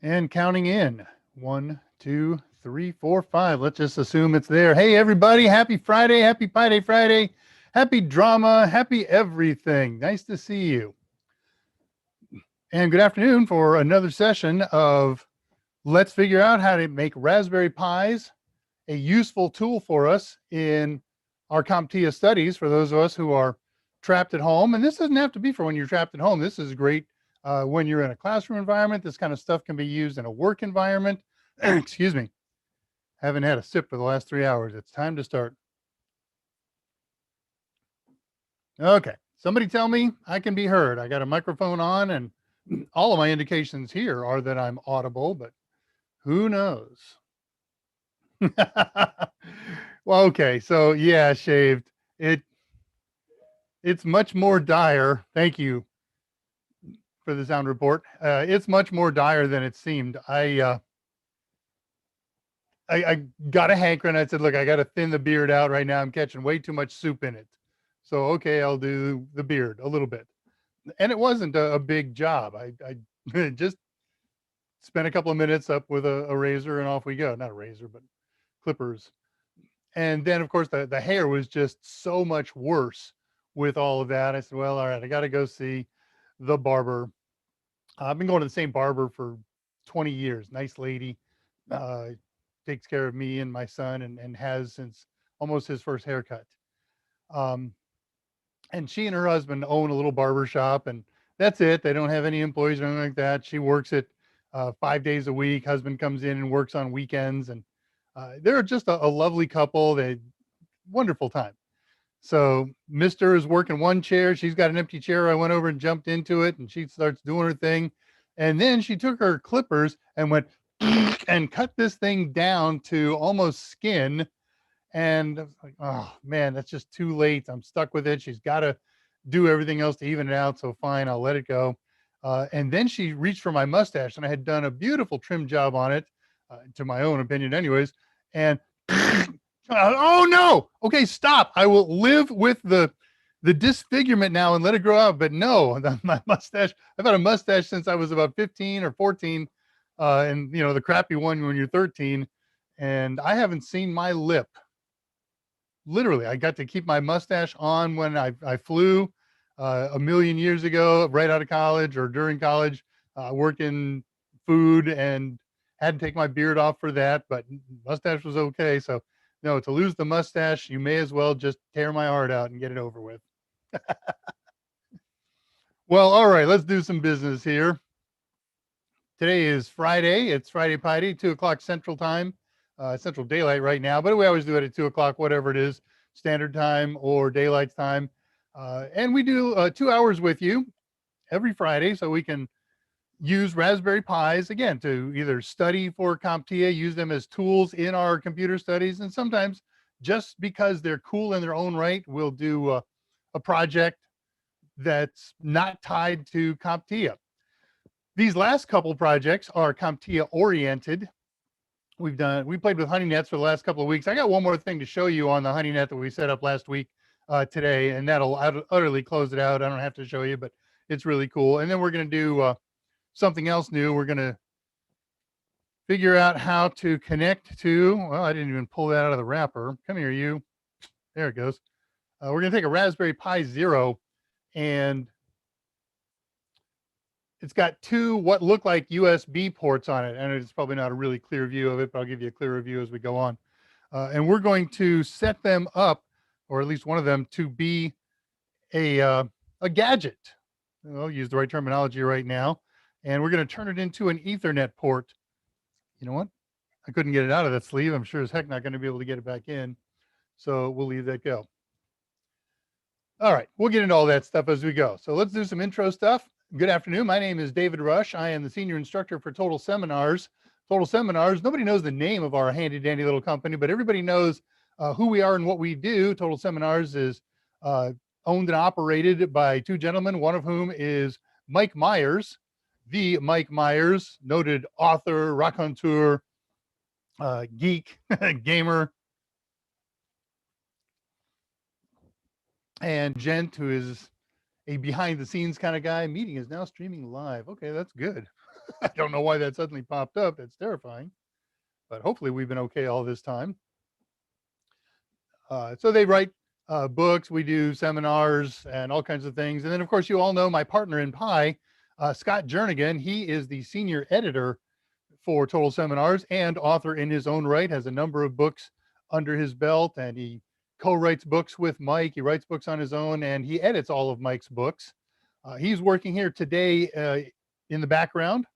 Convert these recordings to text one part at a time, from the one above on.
And counting in. 1, 2, 3, 4, 5. Let's just assume it's there. Hey, everybody. Happy Friday. Happy Pi Day Friday. Happy drama. Happy everything. Nice to see you. And good afternoon for another session of Let's Figure Out How to Make Raspberry Pis a useful tool for us in our CompTIA studies for those of us who are trapped at home. And this doesn't have to be for when you're trapped at home. This is great when you're in a classroom environment. This kind of stuff can be used in a work environment. Excuse me. Haven't had a sip for the last 3 hours. It's time to start. Okay. Somebody tell me I can be heard. I got a microphone on, and all of my indications here are that I'm audible, but who knows? Well, okay. So yeah, shaved. It's much more dire. Thank you for the sound report. It's much more dire than it seemed. I got a hankering. I said, look, I got to thin the beard out right now. I'm catching way too much soup in it. So, okay, I'll do the beard a little bit. And it wasn't a big job. I just spent a couple of minutes up with a razor and off we go. Not a razor, but clippers. And then, of course, the hair was just so much worse with all of that. I said, well, all right, I got to go see the barber. I've been going to the same barber for 20 years. Nice lady. Uh, Takes care of me and my son and has since almost his first haircut. Um, and she and her husband own a little barber shop, and that's it. They don't have any employees or anything like that. She works it 5 days a week. Husband comes in and works on weekends, and they're just a lovely couple. They wonderful time. So Mister is working one chair. She's got an empty chair. I went over and jumped into it, and she starts doing her thing. And then she took her clippers and went and cut this thing down to almost skin. And I was like, oh man, that's just too late. I'm stuck with it. She's got to do everything else to even it out. So fine, I'll let it go. And then she reached for my mustache, and I had done a beautiful trim job on it, to my own opinion, anyways. And oh no, okay, stop. I will live with the disfigurement now and let it grow out. But no, my mustache. I've had a mustache since I was about 15 or 14, and you know the crappy one when you're 13. And I haven't seen my lip. Literally, I got to keep my mustache on when I flew a million years ago, right out of college or during college. Worked in food and had to take my beard off for that, but mustache was okay. So, no, to lose the mustache, you may as well just tear my heart out and get it over with. Well, all right, let's do some business here. Today is Friday. It's Friday Pi Day, 2 o'clock Central Time, Central Daylight right now, but we always do it at 2 o'clock, whatever it is, Standard Time or Daylight Time. And we do 2 hours with you every Friday so we can use Raspberry Pis, again, to either study for CompTIA, use them as tools in our computer studies, and sometimes just because they're cool in their own right, we'll do a project that's not tied to CompTIA. These last couple projects are CompTIA oriented. We played with honey nets for the last couple of weeks. I got one more thing to show you on the honey net that we set up last week today, and that'll utterly close it out. I don't have to show you, but it's really cool. And then we're going to do something else new. We're going to figure out how to connect to, well, I didn't even pull that out of the wrapper. Come here, you. There it goes. We're going to take a Raspberry Pi Zero, and it's got two what look like USB ports on it. And it's probably not a really clear view of it, but I'll give you a clearer view as we go on. And we're going to set them up, or at least one of them, to be a gadget. I'll use the right terminology right now. And we're going to turn it into an Ethernet port. You know what? I couldn't get it out of that sleeve. I'm sure as heck not going to be able to get it back in. So we'll leave that go. All right, we'll get into all that stuff as we go. So let's do some intro stuff. Good afternoon. My name is David Rush. I am the senior instructor for Total Seminars. Total Seminars, nobody knows the name of our handy dandy little company, but everybody knows who we are and what we do. Total Seminars is owned and operated by two gentlemen, one of whom is Mike Myers, the Mike Myers, noted author, raconteur, geek, gamer, and Gent, who is a behind the scenes kind of guy. Meeting is now streaming live. Okay, that's good. I don't know why that suddenly popped up. That's terrifying. But hopefully we've been okay all this time. So they write books, we do seminars and all kinds of things. And then, of course, you all know my partner in Pi, Scott Jernigan. He is the senior editor for Total Seminars and author in his own right, has a number of books under his belt, and he co-writes books with Mike. He writes books on his own, and he edits all of Mike's books. He's working here today in the background,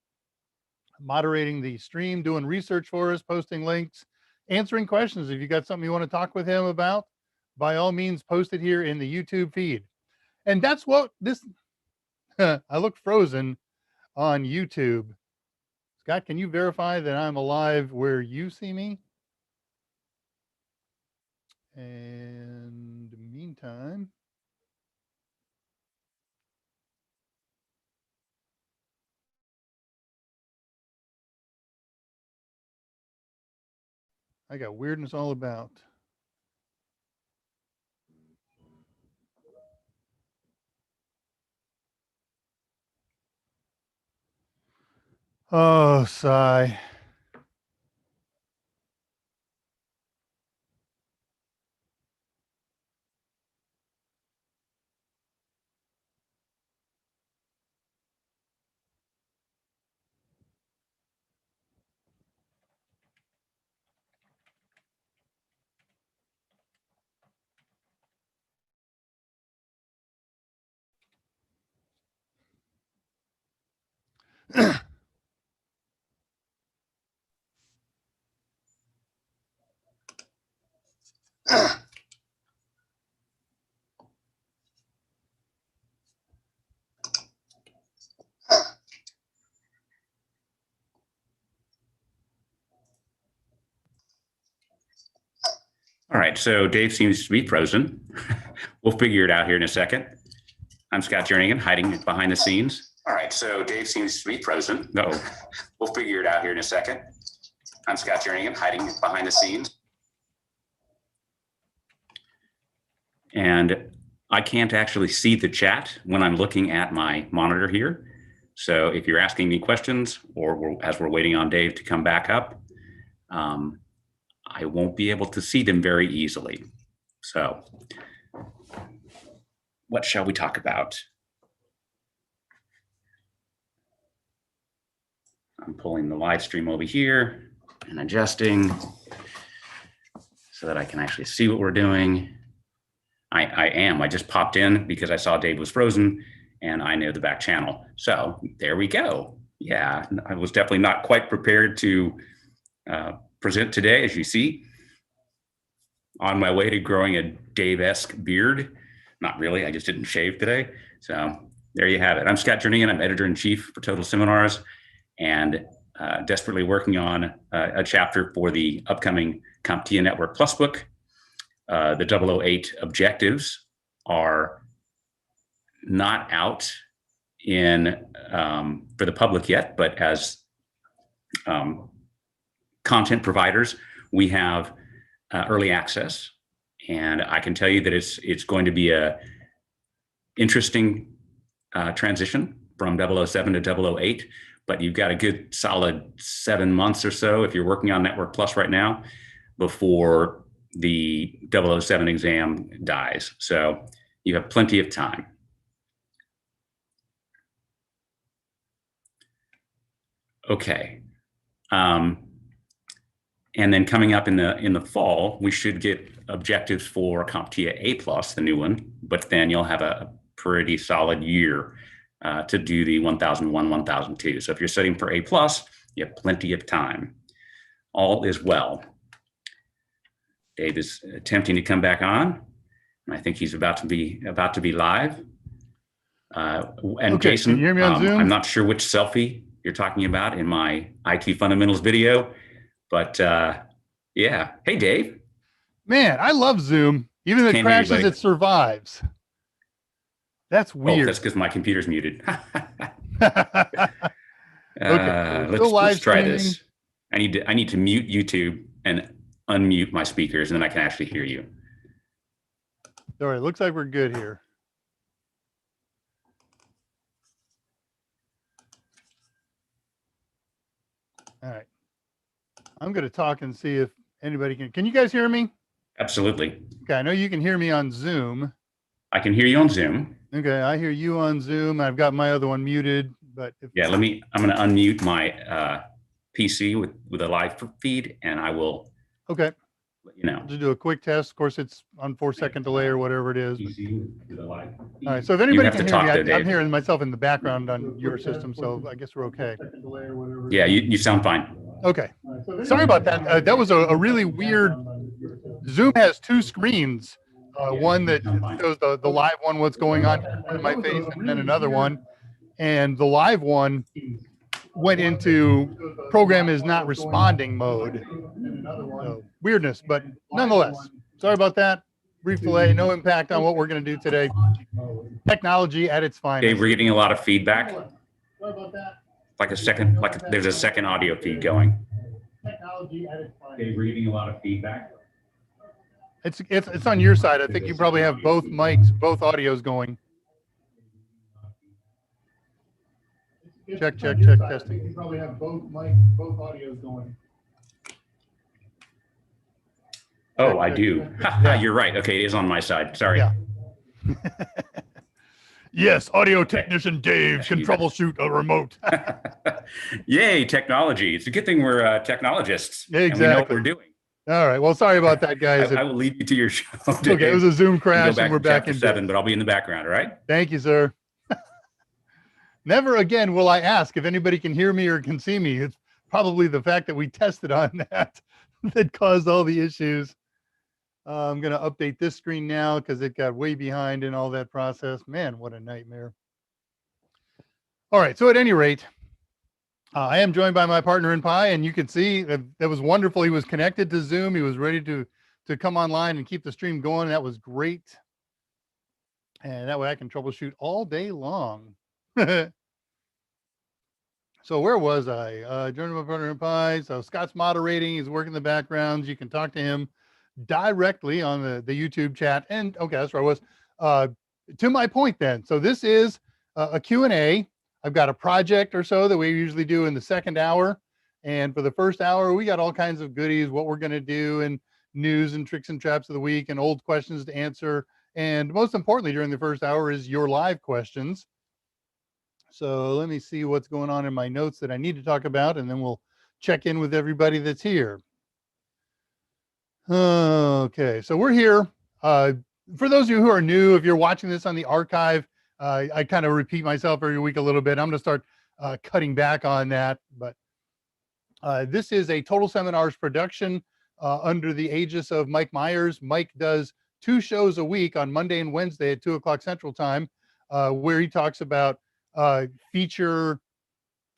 moderating the stream, doing research for us, posting links, answering questions. If you got something you want to talk with him about, by all means, post it here in the YouTube feed. And that's what this, I look frozen on YouTube. Scott, can you verify that I'm alive where you see me? And meantime, I got weirdness all about. Oh, sigh. All right, so Dave seems to be frozen. We'll figure it out here in a second. I'm Scott Jernigan, hiding behind the scenes. All right, so Dave seems to be frozen. No, we'll figure it out here in a second. I'm Scott Jernigan, hiding behind the scenes. And I can't actually see the chat when I'm looking at my monitor here. So if you're asking me questions, or as we're waiting on Dave to come back up, I won't be able to see them very easily. So what shall we talk about? I'm pulling the live stream over here and adjusting so that I can actually see what we're doing. I just popped in because I saw Dave was frozen and I know the back channel. So there we go. Yeah, I was definitely not quite prepared to present today, as you see. On my way to growing a Dave-esque beard. Not really, I just didn't shave today. So there you have it. I'm Scott Jernigan, I'm editor-in-chief for Total Seminars, and desperately working on a chapter for the upcoming CompTIA Network Plus book. The 008 objectives are not out in for the public yet, but as content providers, we have early access, and I can tell you that it's going to be a interesting transition from 007 to 008, but you've got a good solid 7 months or so if you're working on Network Plus right now before the 007 exam dies. So you have plenty of time. Okay. And then coming up in the fall, we should get objectives for CompTIA A+, the new one, but then you'll have a pretty solid year to do the 1001, 1002. So if you're studying for A+, you have plenty of time. All is well. Dave is attempting to come back on, and I think he's about to be live. And okay, Jason, can you hear me on Zoom? I'm not sure which selfie you're talking about in my IT fundamentals video. But yeah, hey Dave. Man, I love Zoom. Even if it crashes, it survives. That's weird. Oh, that's because my computer's muted. Okay, let's try this. I need to mute YouTube and unmute my speakers, and then I can actually hear you. All right, looks like we're good here. All right. I'm going to talk and see if anybody can you guys hear me? Absolutely. Okay. I know you can hear me on Zoom. I can hear you on Zoom. Okay. I hear you on Zoom. I've got my other one muted, but if Yeah, I'm going to unmute my PC with a live feed, and I will okay. let you know. I'll just do a quick test. Of course, it's on 4-second delay or whatever it is. PC with a live feed. All right. So if You anybody have can to hear me, talk, though, I'm Dave. hearing myself in the background on your system, so I guess we're okay. Yeah, you sound fine. Okay. Sorry about that. That was a really weird. Zoom has two screens. One that shows the live one, what's going on here in front of my face, and then another one. And the live one went into program is not responding mode. So, weirdness, but nonetheless, sorry about that. Brief delay, no impact on what we're going to do today. Technology at its finest. Dave, we're getting a lot of feedback. Like there's a second audio feed going. Dave, we're getting a lot of feedback. It's on your side. I think you probably have both mics, both audios going. Check, testing. You probably have both mics, both audios going. Oh, I do. Yeah. You're right. Okay, it is on my side. Sorry. Yeah. Yes, audio technician Dave can troubleshoot a remote. Yay, technology. It's a good thing we're technologists. Exactly. And we know what we're doing. All right. Well, sorry about that, guys. I will leave you to your show. Okay, it was a Zoom crash, and we're back in 7, but I'll be in the background, all right? Thank you, sir. Never again will I ask if anybody can hear me or can see me. It's probably the fact that we tested on that caused all the issues. I'm going to update this screen now because it got way behind in all that process. Man, what a nightmare. All right. So at any rate, I am joined by my partner in Pi, and you can see that was wonderful. He was connected to Zoom. He was ready to come online and keep the stream going. That was great. And that way I can troubleshoot all day long. So where was I? Joining my partner in Pi. So Scott's moderating. He's working the backgrounds. You can talk to him directly on the YouTube chat. And okay, that's where I was. To my point then. So this is a Q&A. I've got a project or so that we usually do in the second hour. And for the first hour, we got all kinds of goodies, what we're going to do, and news and tricks and traps of the week and old questions to answer. And most importantly, during the first hour is your live questions. So let me see what's going on in my notes that I need to talk about, and then we'll check in with everybody that's here. Okay, so we're here. For those of you who are new, if you're watching this on the archive, I kind of repeat myself every week a little bit. I'm going to start cutting back on that. But this is a Total Seminars production under the aegis of Mike Myers. Mike does 2 shows a week on Monday and Wednesday at 2 o'clock Central Time, where he talks about feature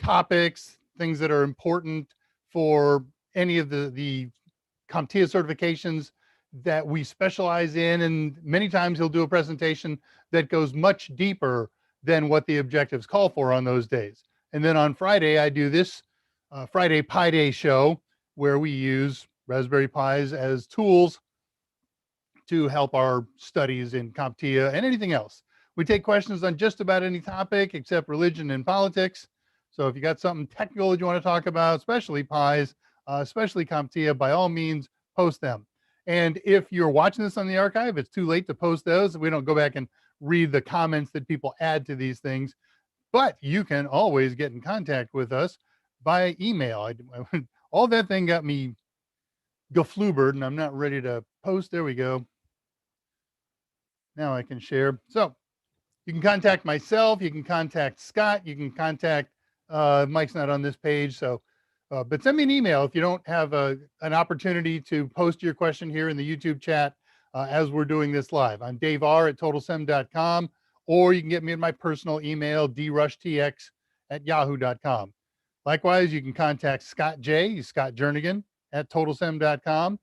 topics, things that are important for any of the CompTIA certifications that we specialize in. And many times he'll do a presentation that goes much deeper than what the objectives call for on those days. And then on Friday, I do this Friday Pi Day show where we use Raspberry Pis as tools to help our studies in CompTIA and anything else. We take questions on just about any topic except religion and politics. So if you got something technical that you want to talk about, especially Pis, especially CompTIA, by all means, post them. And if you're watching this on the archive, it's too late to post those. We don't go back and read the comments that people add to these things, but you can always get in contact with us by email. All that thing got me geflubered, and I'm not ready to post. There we go. Now I can share. So you can contact myself. You can contact Scott. You can contact Mike's not on this page. So, but send me an email if you don't have an opportunity to post your question here in the YouTube chat as we're doing this live. I'm Dave R. at TotalSem.com, or you can get me at my personal email, drushtx@yahoo.com. Likewise, you can contact Scott J. Scott Jernigan at TotalSem.com,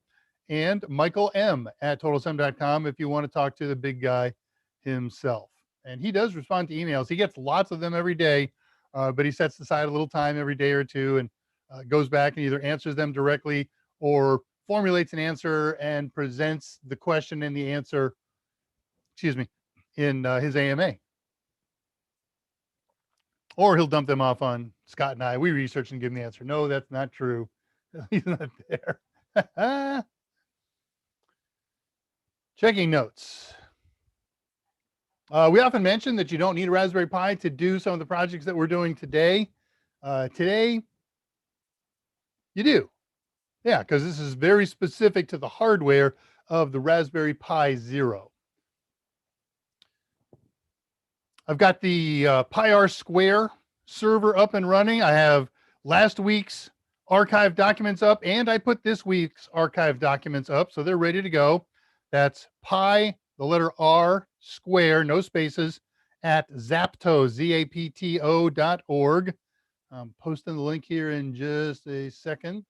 and Michael M. at TotalSem.com if you want to talk to the big guy himself. And he does respond to emails. He gets lots of them every day, but he sets aside a little time every day or two and goes back and either answers them directly or formulates an answer and presents the question and the answer, in his AMA. Or he'll dump them off on Scott and I. We research and give him the answer. No, that's not true. He's not there. Checking notes. We often mention that you don't need a Raspberry Pi to do some of the projects that we're doing today. Today, you do. Yeah, because this is very specific to the hardware of the Raspberry Pi Zero. I've got the Pi Square server up and running. I have last week's archive documents up, and I put this week's archive documents up, so they're ready to go. That's Pi, the letter R, Square, no spaces, at zapto, zapto.org. I'm posting the link here in just a second.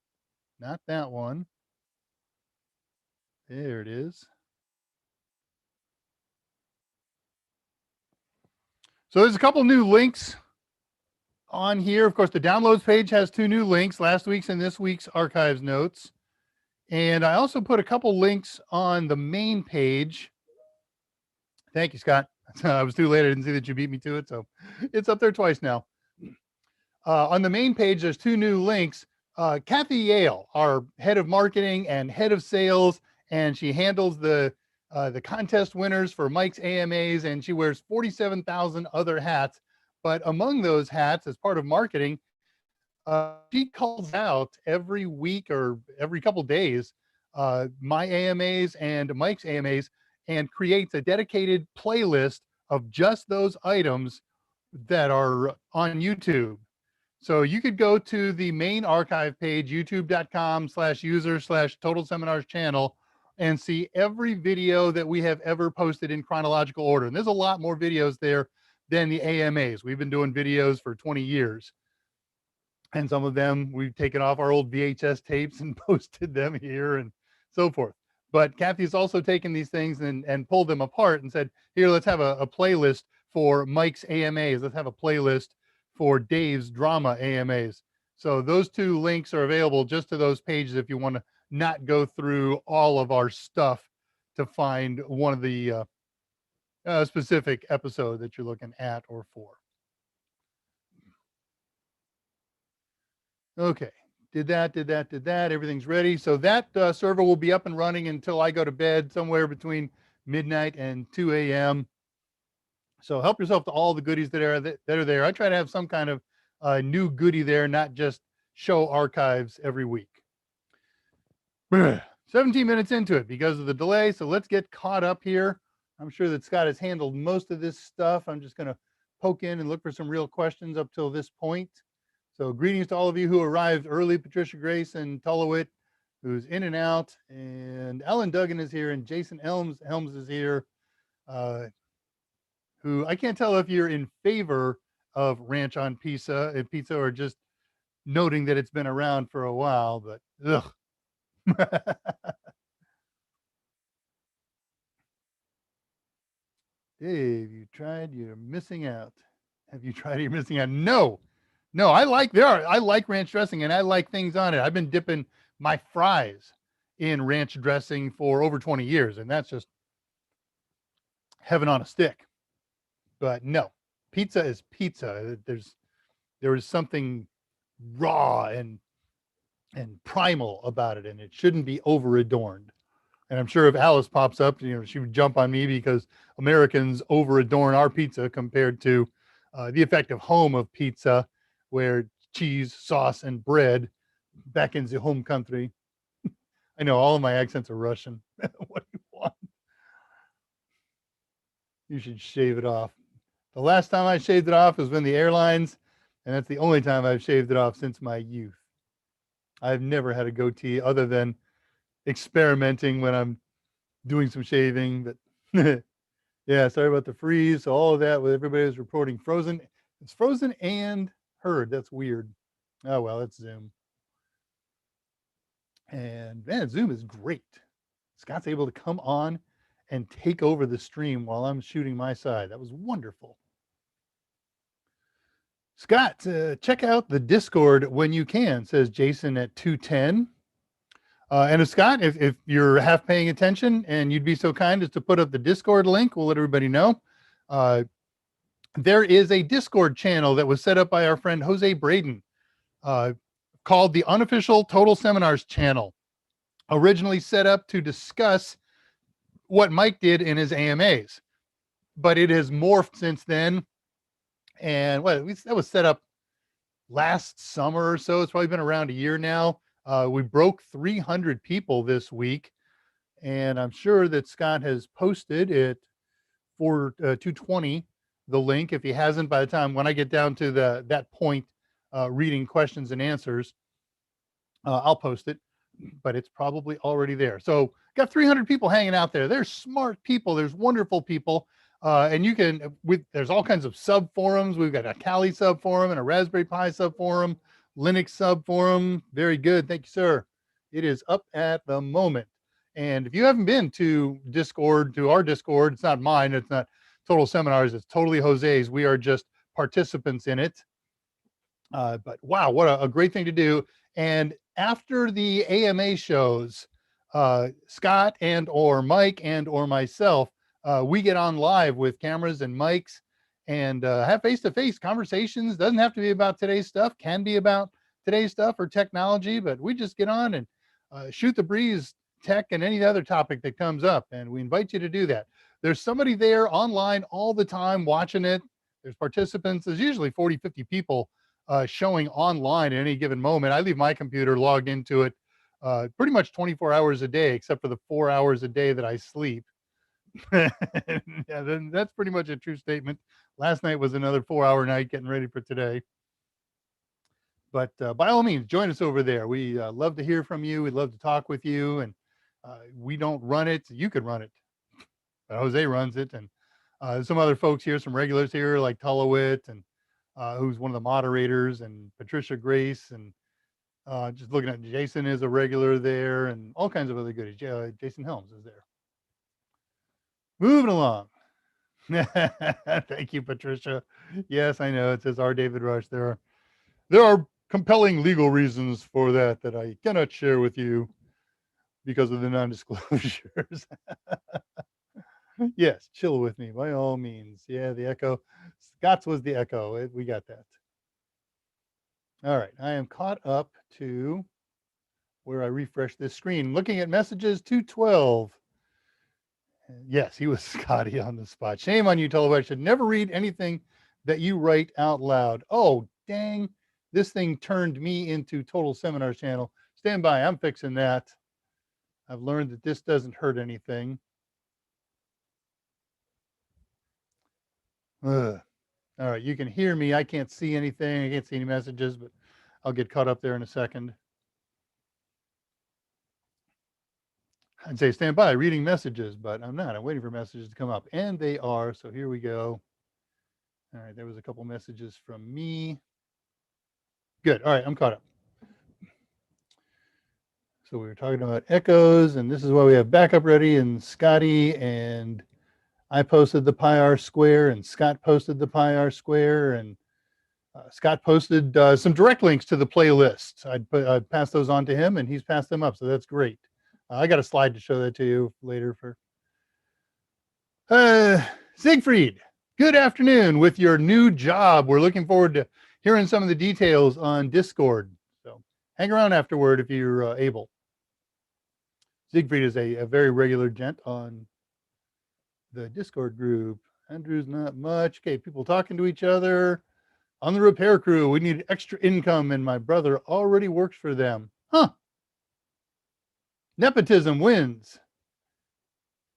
Not that one. There it is. So there's a couple new links on here. Of course, the downloads page has 2 new links, last week's and this week's archives notes. And I also put a couple links on the main page. Thank you, Scott. I was too late. I didn't see that you beat me to it. So it's up there twice now. On the main page, there's 2 new links. Kathy Yale, our head of marketing and head of sales, and she handles the contest winners for Mike's AMAs, and she wears 47,000 other hats. But among those hats, as part of marketing, she calls out every week or every couple days my AMAs and Mike's AMAs and creates a dedicated playlist of just those items that are on YouTube. So you could go to the main archive page, youtube.com/user/total seminars channel, and see every video that we have ever posted in chronological order. And there's a lot more videos there than the AMAs. We've been doing videos for 20 years. And some of them we've taken off our old VHS tapes and posted them here and so forth. But Kathy's also taken these things and pulled them apart and said, here, let's have a playlist for Mike's AMAs. Let's have a playlist for Dave's drama AMAs. So those 2 links are available just to those pages if you want to not go through all of our stuff to find one of the specific episode that you're looking at or for. Okay, did that. Everything's ready. So that server will be up and running until I go to bed, somewhere between midnight and 2 a.m. So help yourself to all the goodies that are there. I try to have some kind of new goodie there, not just show archives every week. 17 minutes into it because of the delay. So let's get caught up here. I'm sure that Scott has handled most of this stuff. I'm just going to poke in and look for some real questions up till this point. So greetings to all of you who arrived early, Patricia Grace and Tullowit, who's in and out, and Alan Duggan is here, and Jason Helms is here, who I can't tell if you're in favor of ranch on pizza or just noting that it's been around for a while, but ugh. Dave, you tried, you're missing out. Have you tried, you're missing out? No, I like ranch dressing and I like things on it. I've been dipping my fries in ranch dressing for over 20 years, and that's just heaven on a stick. But no, pizza is pizza. There is something raw and primal about it, and it shouldn't be over adorned. And I'm sure if Alice pops up, she would jump on me because Americans over adorn our pizza compared to the effective home of pizza, where cheese, sauce, and bread back in the home country. I know all of my accents are Russian. What do you want? You should shave it off. The last time I shaved it off was when the airlines, and that's the only time I've shaved it off since my youth. I've never had a goatee other than experimenting when I'm doing some shaving. But yeah, sorry about the freeze. So all of that, with everybody was reporting frozen. It's frozen and heard. That's weird. Oh, well, it's Zoom. And man, Zoom is great. Scott's able to come on and take over the stream while I'm shooting my side. That was wonderful. Scott, check out the Discord when you can, says Jason at 210. And Scott, if you're half paying attention and you'd be so kind as to put up the Discord link, we'll let everybody know. there is a Discord channel that was set up by our friend Jose Braden, called the Unofficial Total Seminars Channel, originally set up to discuss what Mike did in his AMAs, but it has morphed since then. And that was set up last summer or so. It's probably been around a year now. We broke 300 people this week, and I'm sure that Scott has posted it for 220, the link. If he hasn't, by the time when I get down to that point, reading questions and answers, I'll post it, but it's probably already there. So got 300 people hanging out there. There's smart people. There's wonderful people. And you can, there's all kinds of sub forums. We've got a Kali sub forum and a Raspberry Pi sub forum, Linux sub forum. Very good. Thank you, sir. It is up at the moment. And if you haven't been to Discord, to our Discord, it's not mine. It's not Total Seminars. It's totally Jose's. We are just participants in it. But wow, what a great thing to do. And after the AMA shows, Scott and or Mike and or myself, we get on live with cameras and mics and have face-to-face conversations. Doesn't have to be about today's stuff, can be about today's stuff or technology, but we just get on and shoot the breeze, tech and any other topic that comes up. And we invite you to do that. There's somebody there online all the time watching it. There's participants. There's usually 40, 50 people showing online at any given moment. I leave my computer logged into it pretty much 24 hours a day, except for the 4 hours a day that I sleep. Yeah, then that's pretty much a true statement. Last night was another 4-hour night getting ready for today. But by all means, join us over there. We love to hear from you. We'd love to talk with you. And we don't run it. You could run it. But Jose runs it. And some other folks here, some regulars here like Tullowit and who's one of the moderators, and Patricia Grace, and just looking at Jason is a regular there, and all kinds of other goodies. Jason Helms is there. Moving along. Thank you, Patricia. Yes, I know it says R. David Rush. There are compelling legal reasons for that I cannot share with you because of the non-disclosures. Yes, chill with me by all means. Yeah, the echo. Scott's was the echo. We got that. All right, I am caught up to where I refresh this screen. Looking at messages 212. Yes, he was Scotty on the spot. Shame on you, Tullo. I should never read anything that you write out loud. Oh, dang. This thing turned me into Total Seminars channel. Stand by. I'm fixing that. I've learned that this doesn't hurt anything. Ugh. All right, you can hear me. I can't see anything. I can't see any messages, but I'll get caught up there in a second. I'd say stand by, reading messages, but I'm not. I'm waiting for messages to come up, and they are. So here we go. All right, there was a couple messages from me. Good. All right, I'm caught up. So we were talking about echoes, and this is why we have backup ready, and Scotty, and I posted the Pi R Square, and Scott posted the Pi R Square, and Scott posted some direct links to the playlist. I'd pass those on to him, and he's passed them up, so that's great. I got a slide to show that to you later. For Siegfried, good afternoon with your new job. We're looking forward to hearing some of the details on Discord. So hang around afterward if you're able. Siegfried is a very regular gent on the Discord group. Andrew's not much. Okay, people talking to each other. On the repair crew, we need extra income, and my brother already works for them. Huh. Nepotism wins.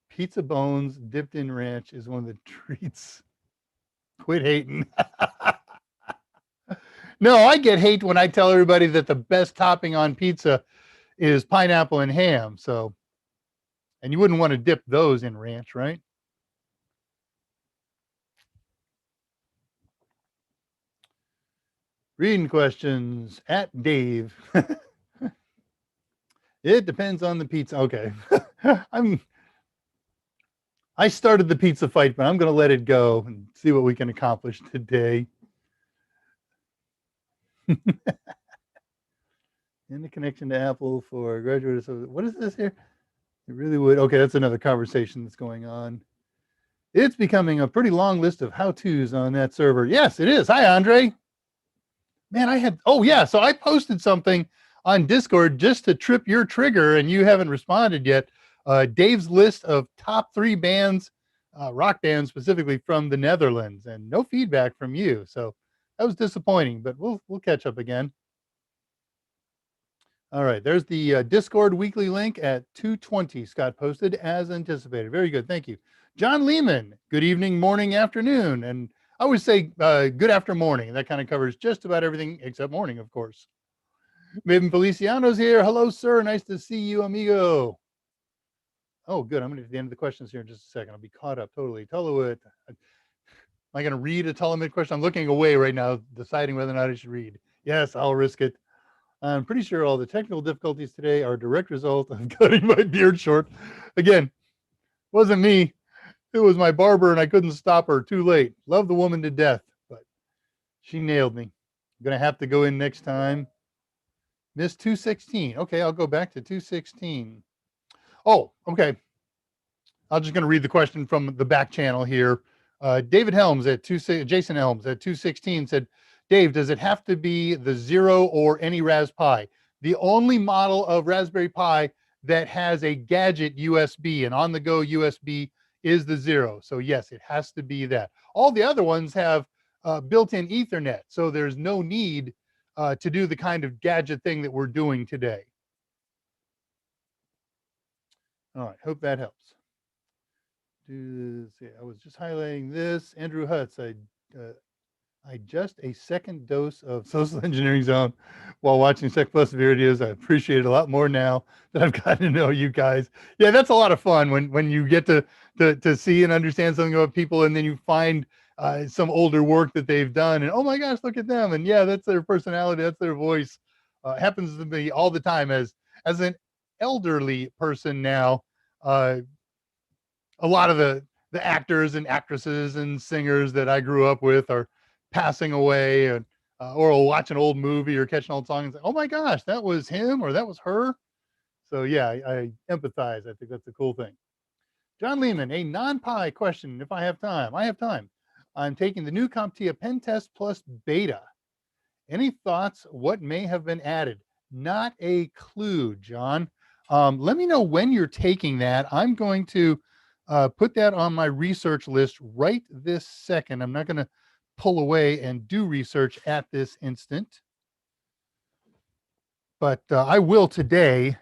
Pizza bones dipped in ranch is one of the treats. Quit hating. No, I get hate when I tell everybody that the best topping on pizza is pineapple and ham. So, and you wouldn't want to dip those in ranch, right? Reading questions at Dave. It depends on the pizza. Okay. I started the pizza fight, but I'm going to let it go and see what we can accomplish today. In the connection to Apple for graduates. What is this here? It really would. Okay, that's another conversation that's going on. It's becoming a pretty long list of how-tos on that server. Yes, it is. Hi, Andre. Man, oh yeah, so I posted something on Discord just to trip your trigger, and you haven't responded yet. Dave's list of top 3 bands, rock bands specifically from the Netherlands, and no feedback from you. So that was disappointing, but we'll catch up again. All right, there's the Discord weekly link at 2:20. Scott posted as anticipated. Very good, thank you. John Lehman, good evening, morning, afternoon, and I always say good after morning. That kind of covers just about everything except morning, of course. Maven Feliciano's here. Hello, sir. Nice to see you, amigo. Oh, good. I'm going to get to the end of the questions here in just a second. I'll be caught up totally. Toluit. Am I going to read a Tulamid question? I'm looking away right now, deciding whether or not I should read. Yes, I'll risk it. I'm pretty sure all the technical difficulties today are a direct result of cutting my beard short. Again, wasn't me. It was my barber, and I couldn't stop her. Too late. Love the woman to death, but she nailed me. I'm going to have to go in next time. Miss 216. Okay, I'll go back to 216. Oh, okay. I'm just going to read the question from the back channel here. David Helms at Jason Helms at 216 said, Dave, does it have to be the Zero or any Raspberry Pi? The only model of Raspberry Pi that has a Gadget USB, an on-the-go USB, is the Zero. So yes, it has to be that. All the other ones have built-in Ethernet, so there's no need to do the kind of gadget thing that we're doing today. All right, hope that helps. I was just highlighting this. Andrew Hutz, I just a second dose of Social Engineering Zone while watching Sec Plus videos. I appreciate it a lot more now that I've gotten to know you guys. Yeah, that's a lot of fun when you get to see and understand something about people, and then you find some older work that they've done, and oh my gosh, look at them, and yeah, that's their personality, that's their voice. Happens to me all the time as an elderly person now. A lot of the actors and actresses and singers that I grew up with are passing away, and or I'll watch an old movie or catch an old song and say, oh my gosh, that was him or that was her. So yeah, I empathize. I think that's a cool thing. John Lehman, a non-Pi question, if I have time. I have time. I'm taking the new CompTIA Pen Test Plus Beta. Any thoughts what may have been added? Not a clue, John. Let me know when you're taking that. I'm going to put that on my research list right this second. I'm not going to pull away and do research at this instant, but I will today.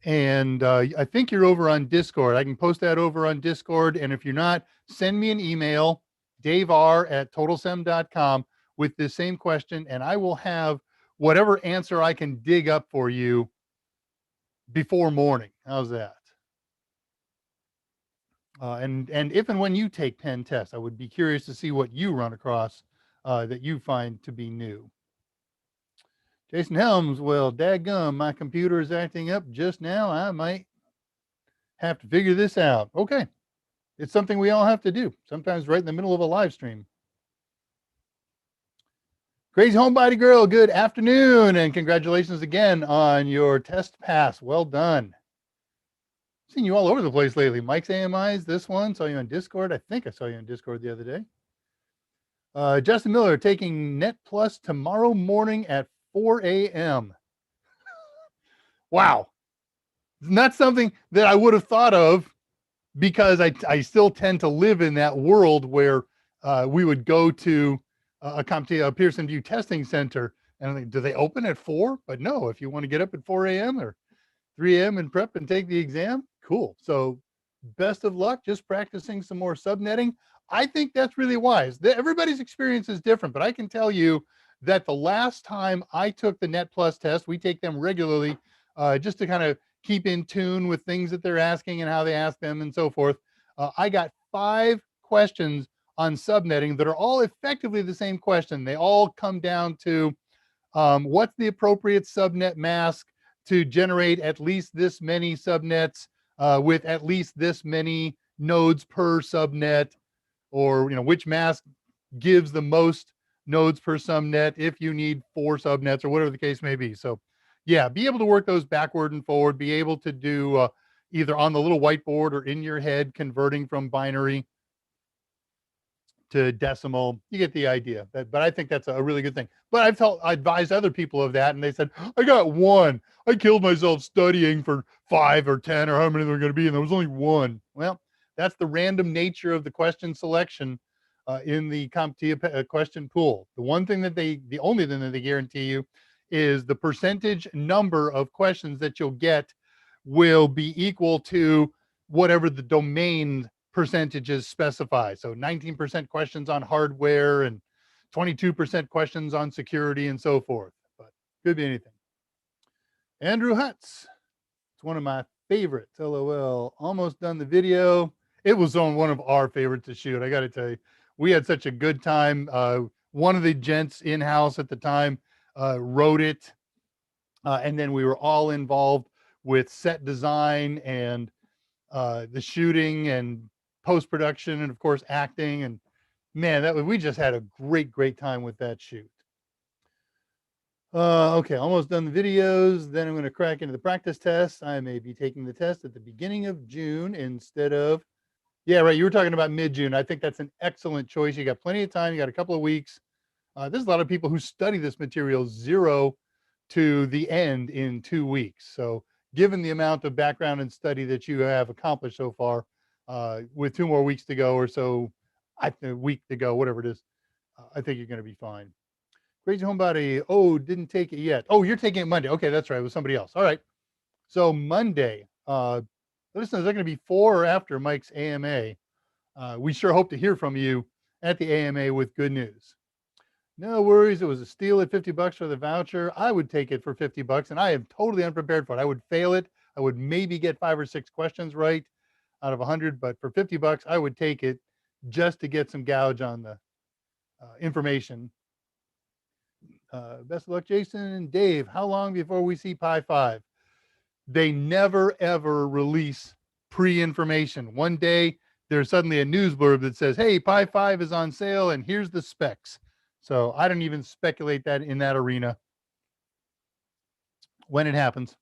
And I think you're over on Discord. I can post that over on Discord. And if you're not, send me an email, daver@totalsem.com, with the same question, and I will have whatever answer I can dig up for you before morning. How's that? And if and when you take pen tests, I would be curious to see what you run across that you find to be new. Jason Helms, well, dadgum, my computer is acting up just now. I might have to figure this out. Okay. It's something we all have to do, sometimes right in the middle of a live stream. Crazy Homebody Girl, good afternoon, and congratulations again on your test pass. Well done. I've seen you all over the place lately. Mike's AMIs, this one, saw you on Discord. I think I saw you on Discord the other day. Justin Miller taking Net Plus tomorrow morning at 4 a.m. Wow. Not something that I would have thought of, because I still tend to live in that world where we would go to a Pearson VUE testing center, and I'm like, do they open at 4? But no, if you want to get up at 4 a.m. or 3 a.m. and prep and take the exam, cool. So best of luck, just practicing some more subnetting. I think that's really wise. Everybody's experience is different, but I can tell you that the last time I took the Net Plus test, we take them regularly just to kind of keep in tune with things that they're asking and how they ask them and so forth. I got 5 questions on subnetting that are all effectively the same question. They all come down to what's the appropriate subnet mask to generate at least this many subnets with at least this many nodes per subnet, or which mask gives the most nodes per subnet if you need 4 subnets or whatever the case may be. So yeah, be able to work those backward and forward, be able to do either on the little whiteboard or in your head, converting from binary. to decimal. You get the idea. But I think that's a really good thing. But I advised other people of that, and they said, I got one. I killed myself studying for 5 or 10 or how many there were going to be, and there was only one. Well, that's the random nature of the question selection in the CompTIA question pool. The only thing that they guarantee you is the percentage number of questions that you'll get will be equal to whatever the domain percentages specify. So 19% questions on hardware and 22% questions on security and so forth, but could be anything. Andrew Hutz, it's one of my favorites, LOL. Almost done the video. It was on one of our favorites to shoot. I got to tell you, we had such a good time. One of the gents in-house at the time wrote it, and then we were all involved with set design and the shooting and post-production and of course acting, and man, we just had a great time with that shoot. Okay, almost done the videos. Then I'm going to crack into the practice test. I may be taking the test at the beginning of June instead of, yeah, right, you were talking about mid-June. I think that's an excellent choice. You got plenty of time. You got a couple of weeks. There's a lot of people who study this material 0 to the end in 2 weeks. So given the amount of background and study that you have accomplished so far, with 2 more weeks to go or so, a week to go, whatever it is, I think you're going to be fine. Crazy Homebody, oh, didn't take it yet. Oh, you're taking it Monday. Okay, that's right, with somebody else. All right. So Monday, listen, is that going to be 4 or after Mike's AMA? We sure hope to hear from you at the AMA with good news. No worries. It was a steal at $50 for the voucher. I would take it for $50, and I am totally unprepared for it. I would fail it. I would maybe get 5 or 6 questions right out of 100, but for $50, I would take it just to get some gouge on the information. Best of luck, Jason and Dave. How long before we see Pi 5? They never, ever release pre-information. One day, there's suddenly a news blurb that says, hey, Pi 5 is on sale, and here's the specs. So I don't even speculate that in that arena when it happens.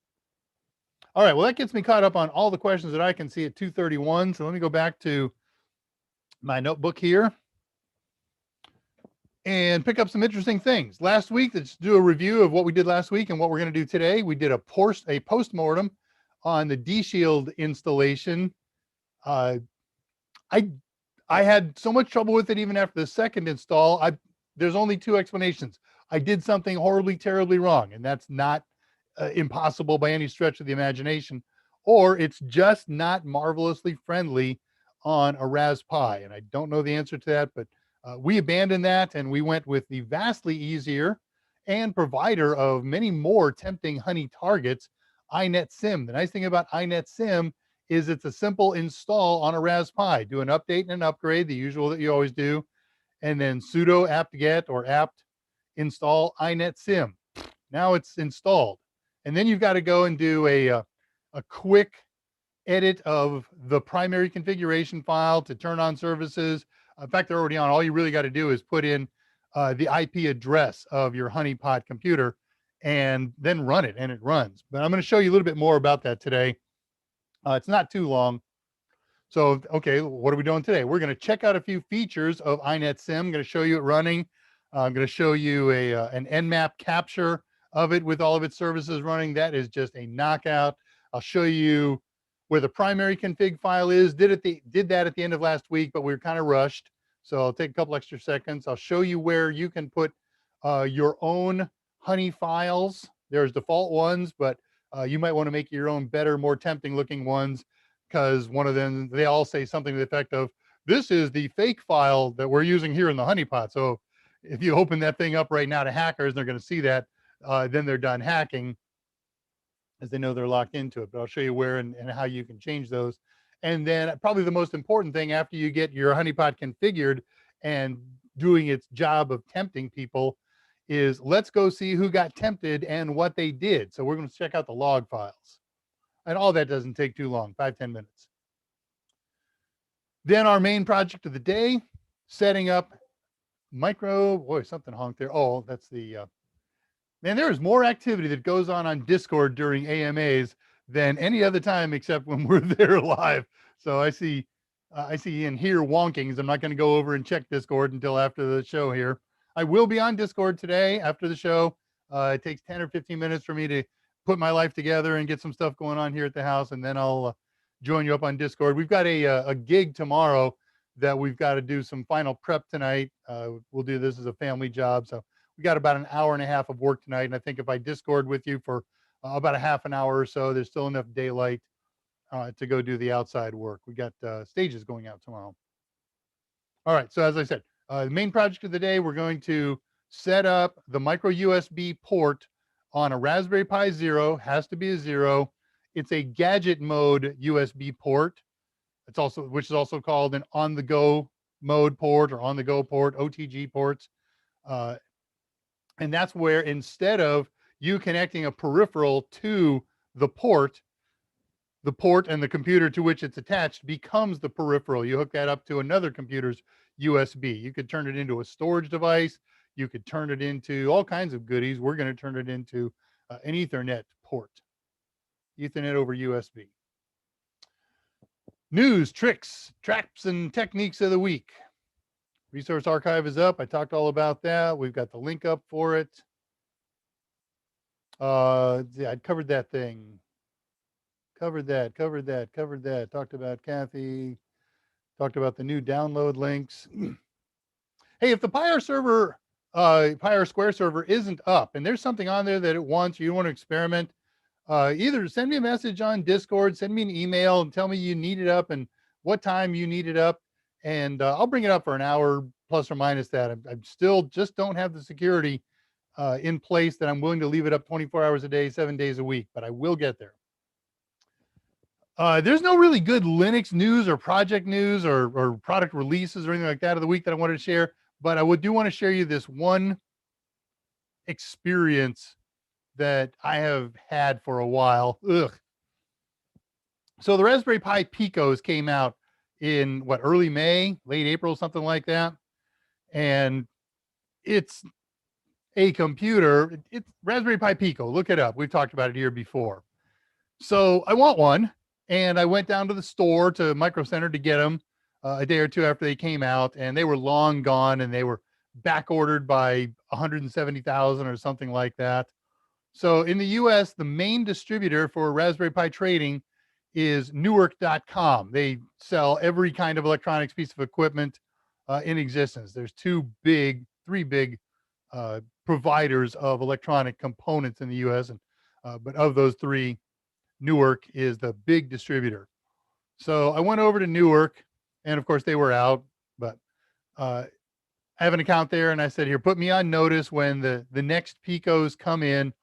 All right, well, that gets me caught up on all the questions that I can see at 2:31. So let me go back to my notebook here and pick up some interesting things. Last week, let's do a review of what we did last week and what we're going to do today. We did a postmortem on the D-Shield installation. I had so much trouble with it even after the second install. There's only 2 explanations. I did something horribly, terribly wrong, and that's not impossible by any stretch of the imagination, or it's just not marvelously friendly on a Raspberry Pi. And I don't know the answer to that, but we abandoned that and we went with the vastly easier and provider of many more tempting honey targets, InetSim. The nice thing about InetSim is it's a simple install on a Raspberry Pi. Do an update and an upgrade, the usual that you always do, and then sudo apt-get or apt install InetSim. Now it's installed. And then you've got to go and do a quick edit of the primary configuration file to turn on services. In fact, they're already on. All you really got to do is put in the IP address of your honeypot computer and then run it, and it runs. But I'm going to show you a little bit more about that today. It's not too long. So, okay, what are we doing today? We're going to check out a few features of InetSim. I'm going to show you it running. I'm going to show you an Nmap capture of it with all of its services running. That is just a knockout. I'll show you where the primary config file is. Did that at the end of last week, but we were kind of rushed. So I'll take a couple extra seconds. I'll show you where you can put your own honey files. There's default ones, but you might want to make your own better, more tempting looking ones, because one of them, they all say something to the effect of, this is the fake file that we're using here in the honeypot. So if you open that thing up right now to hackers, they're going to see that, then they're done hacking, as they know they're locked into it. But I'll show you where and how you can change those. And then probably the most important thing after you get your honeypot configured and doing its job of tempting people is let's go see who got tempted and what they did. So we're going to check out the log files. And all that doesn't take too long, 5-10 minutes. Then our main project of the day, setting up boy, something honked there. Oh, that's the, man, there is more activity that goes on Discord during AMAs than any other time except when we're there live. So I see I see and hear wonkings. I'm not going to go over and check Discord until after the show here. I will be on Discord today after the show. It takes 10 or 15 minutes for me to put my life together and get some stuff going on here at the house, and then I'll join you up on Discord. We've got a gig tomorrow that we've got to do some final prep tonight. We'll do this as a family job, so we got about an hour and a half of work tonight. And I think if I Discord with you for about a half an hour or so, there's still enough daylight to go do the outside work. We got stages going out tomorrow. All right. So as I said, the main project of the day, we're going to set up the micro USB port on a Raspberry Pi Zero. Has to be a Zero. It's a gadget mode USB port. It's also, which is also called an on-the-go mode port or on-the-go port, OTG ports. And that's where instead of you connecting a peripheral to the port and the computer to which it's attached becomes the peripheral. You hook that up to another computer's USB. You could turn it into a storage device. You could turn it into all kinds of goodies. We're going to turn it into an Ethernet port, Ethernet over USB. News, tricks, traps, and techniques of the week. Resource archive is up. I talked all about that. We've got the link up for it. Yeah, I covered that thing. Covered that. Talked about Kathy. Talked about the new download links. Hey, if the Pi server, Pi Square server isn't up and there's something on there that it wants, you want to experiment, either send me a message on Discord, send me an email and tell me you need it up and what time you need it up. And I'll bring it up for an hour plus or minus that. I still just don't have the security in place that I'm willing to leave it up 24 hours a day, 7 days a week, but I will get there. There's no really good Linux news or project news or product releases or anything like that of the week that I wanted to share, but I do want to share you this one experience that I have had for a while. Ugh. So the Raspberry Pi Picos came out in early May, late April, something like that. And it's a computer. It's Raspberry Pi Pico. Look it up. We've talked about it here before. So I want one. And I went down to the store to Micro Center to get them a day or two after they came out, and they were long gone and they were back ordered by 170,000 or something like that. So in the US, the main distributor for Raspberry Pi trading is Newark.com. They sell every kind of electronics piece of equipment in existence. There's three big providers of electronic components in the US, and but of those three, Newark is the big distributor. So I went over to Newark, and of course they were out, but I have an account there, and I said, here, put me on notice when the next Picos come in,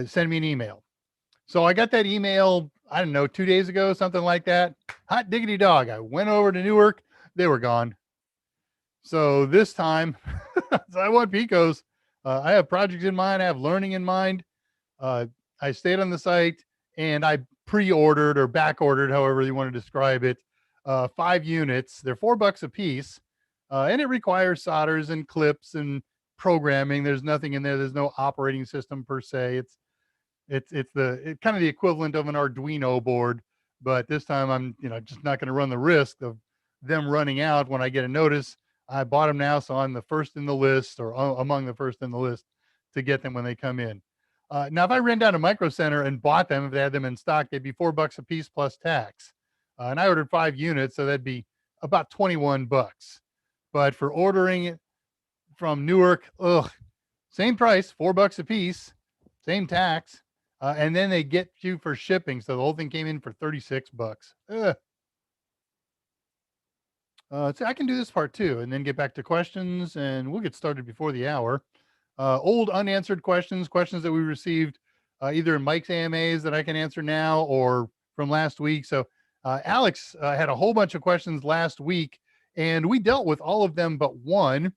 send me an email. So I got that email, I don't know, 2 days ago, something like that. Hot diggity dog. I went over to Newark, they were gone. So this time, so I want Picos. I have projects in mind, I have learning in mind. I stayed on the site, and I pre-ordered or back-ordered, however you want to describe it, 5 units. They're $4 a piece, and it requires solders and clips and programming. There's nothing in there. There's no operating system per se. It's kind of the equivalent of an Arduino board, but this time I'm just not going to run the risk of them running out when I get a notice. I bought them now, so I'm the first in the list, or among the first in the list to get them when they come in. Now, if I ran down to Micro Center and bought them, if they had them in stock, they'd be $4 a piece plus tax. And I ordered 5 units, so that'd be about 21 bucks. But for ordering it from Newark, same price, $4 a piece, same tax, and then they get you for shipping. So the whole thing came in for 36 bucks. So I can do this part too, and then get back to questions, and we'll get started before the hour. Old unanswered questions that we received either in Mike's AMAs that I can answer now or from last week. So Alex had a whole bunch of questions last week, and we dealt with all of them but one.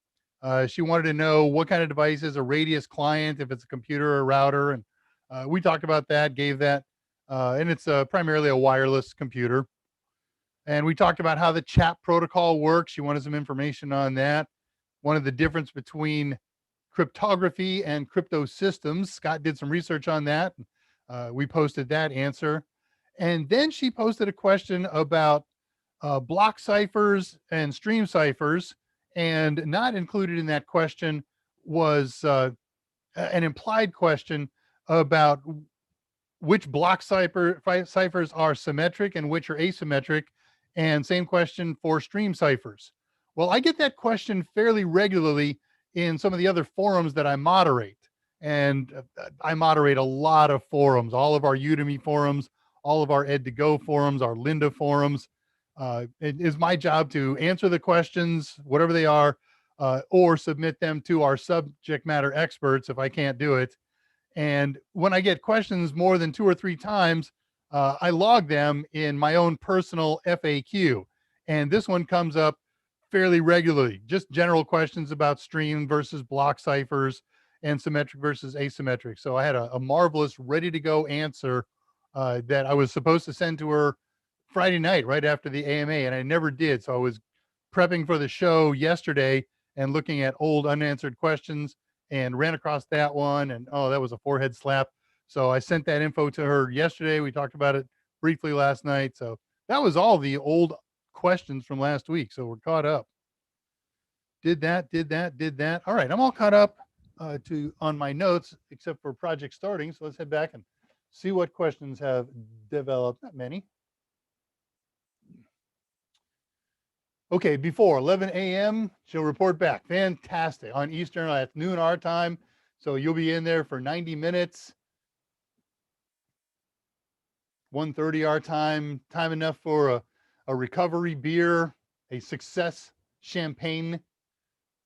She wanted to know what kind of device is a Radius client, if it's a computer or router, and we talked about that, gave that, and it's primarily a wireless computer. And we talked about how the chat protocol works. She wanted some information on that. One of the difference between cryptography and crypto systems. Scott did some research on that. We posted that answer. And then she posted a question about block ciphers and stream ciphers, and not included in that question was an implied question about which block ciphers are symmetric and which are asymmetric, and same question for stream ciphers. Well, I get that question fairly regularly in some of the other forums that I moderate. And I moderate a lot of forums, all of our Udemy forums, all of our Ed2Go forums, our Lynda forums. It is my job to answer the questions, whatever they are, or submit them to our subject matter experts if I can't do it. And when I get questions more than 2 or 3 times, I log them in my own personal FAQ. And this one comes up fairly regularly, just general questions about stream versus block ciphers and symmetric versus asymmetric. So I had a marvelous, ready to go answer that I was supposed to send to her Friday night, right after the AMA, and I never did. So I was prepping for the show yesterday and looking at old unanswered questions and ran across that one. And oh, that was a forehead slap. So I sent that info to her yesterday. We talked about it briefly last night. So that was all the old questions from last week. So we're caught up. Did that. All right. I'm all caught up on my notes, except for project starting. So let's head back and see what questions have developed. Not many. Okay, before 11 a.m., she'll report back. Fantastic. On Eastern at noon our time. So you'll be in there for 90 minutes. 1:30 our time. Time enough for a recovery beer, a success champagne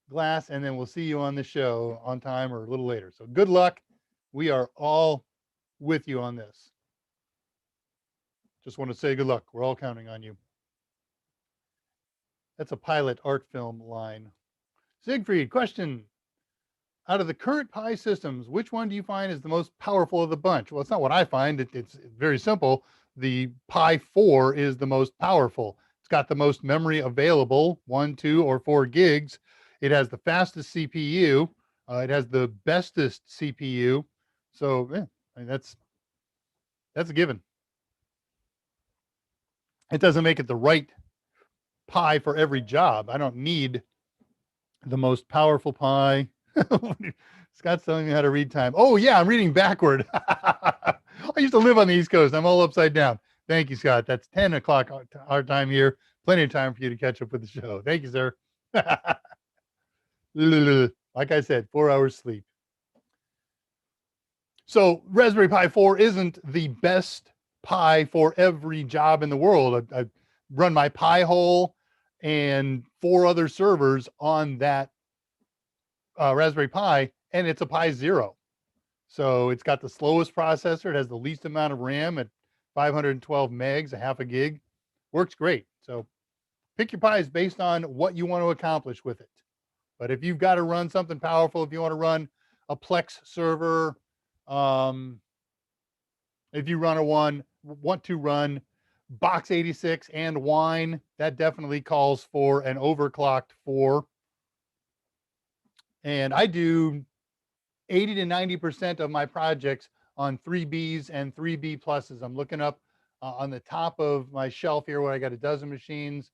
glass, and then we'll see you on the show on time or a little later. So good luck. We are all with you on this. Just want to say good luck. We're all counting on you. That's a pilot art film line. Siegfried, question. Out of the current Pi systems, which one do you find is the most powerful of the bunch? Well, it's not what I find. It's very simple. The Pi 4 is the most powerful. It's got the most memory available, 1, 2, or 4 gigs. It has the fastest CPU. It has the bestest CPU. So I mean, that's a given. It doesn't make it the right Pi for every job. I don't need the most powerful Pi. Scott's telling me how to read time. Oh yeah, I'm reading backward. I used to live on the East Coast. I'm all upside down. Thank you, Scott. That's 10 o'clock our time here. Plenty of time for you to catch up with the show. Thank you, sir. Like I said, 4 hours sleep. So Raspberry Pi 4 isn't the best Pi for every job in the world. I run my Pi hole and 4 other servers on that Raspberry Pi, and it's a Pi Zero. So it's got the slowest processor. It has the least amount of RAM at 512 megs, a half a gig. Works great. So pick your Pis based on what you want to accomplish with it. But if you've got to run something powerful, if you want to run a Plex server, if you want to run Box 86 and Wine, that definitely calls for an overclocked 4. And I do 80 to 90% of my projects on 3Bs and 3B pluses. I'm looking up on the top of my shelf here where I got a dozen machines.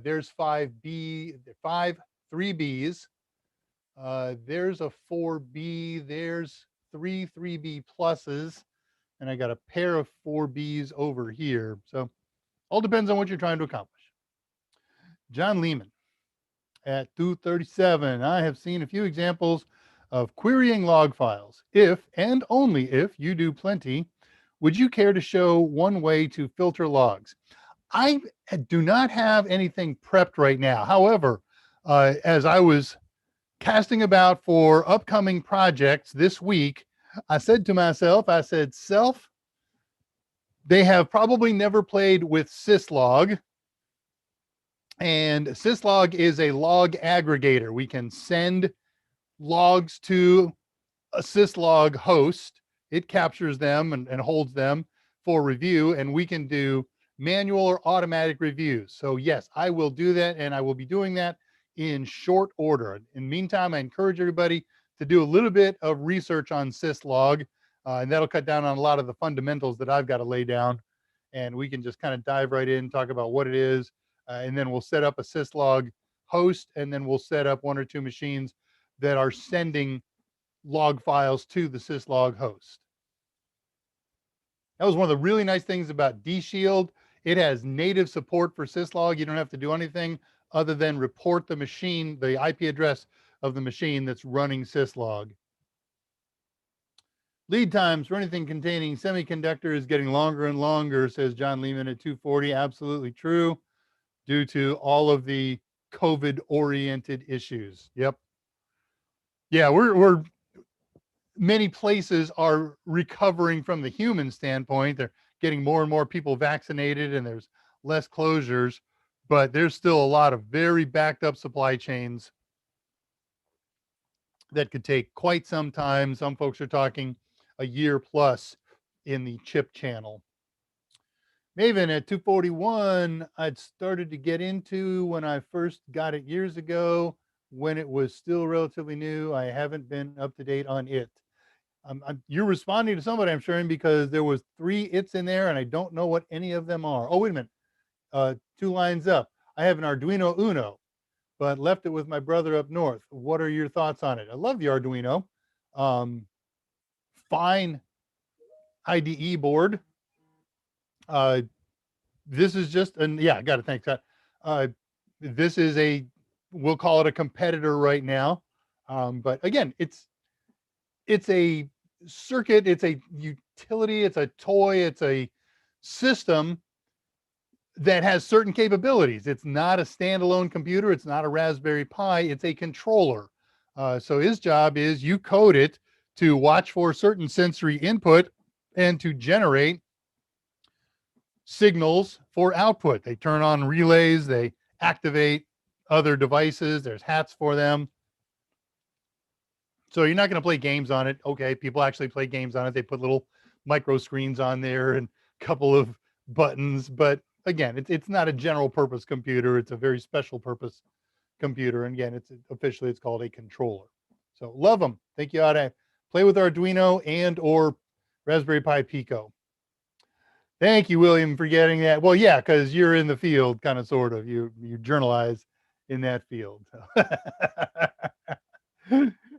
There's 5 3Bs. There's a 4B. There's 3 3B pluses. And I got a pair of 4Bs over here. So all depends on what you're trying to accomplish. John Lehman at 237. I have seen a few examples of querying log files. If and only if you do plenty, would you care to show one way to filter logs? I do not have anything prepped right now. However, as I was casting about for upcoming projects this week, I said to myself, self, they have probably never played with syslog. And syslog is a log aggregator. We can send logs to a syslog host. It captures them and holds them for review, and we can do manual or automatic reviews. So yes, I will do that, and I will be doing that in short order. In the meantime, I encourage everybody to do a little bit of research on syslog, and that'll cut down on a lot of the fundamentals that I've got to lay down, and we can just kind of dive right in, talk about what it is, and then we'll set up a syslog host, and then we'll set up 1 or 2 machines that are sending log files to the syslog host. That was one of the really nice things about DShield. It has native support for syslog. You don't have to do anything other than report the machine, the IP address of the machine that's running syslog. Lead times for anything containing semiconductor is getting longer and longer, says John Lehman at 240. Absolutely true, due to all of the COVID-oriented issues. Yep. Yeah, we're many places are recovering from the human standpoint. They're getting more and more people vaccinated, and there's less closures, but there's still a lot of very backed up supply chains that could take quite some time. Some folks are talking a year plus in the chip channel. Maven at 241, I'd started to get into when I first got it years ago, when it was still relatively new. I haven't been up to date on it. You're responding to somebody, I'm sure, because there was 3 its in there, and I don't know what any of them are. Oh, wait a minute. 2 lines up. I have an Arduino Uno, but left it with my brother up north. What are your thoughts on it? I love the Arduino. Fine IDE board. This is just, and yeah, I got it. Thanks. This is we'll call it a competitor right now. But again, it's a circuit, it's a utility, it's a toy, it's a system that has certain capabilities. It's not a standalone computer. It's not a Raspberry Pi. It's a controller. So his job is you code it to watch for certain sensory input and to generate signals for output. They turn on relays. They activate other devices. There's hats for them. So you're not going to play games on it. Okay, people actually play games on it. They put little micro screens on there and a couple of buttons. But again, it's not a general purpose computer. It's a very special purpose computer. And again, it's officially called a controller. So love them. Think you ought to play with Arduino and or Raspberry Pi Pico. Thank you, William, for getting that. Well, yeah, because you're in the field, kind of, sort of. You journalize in that field.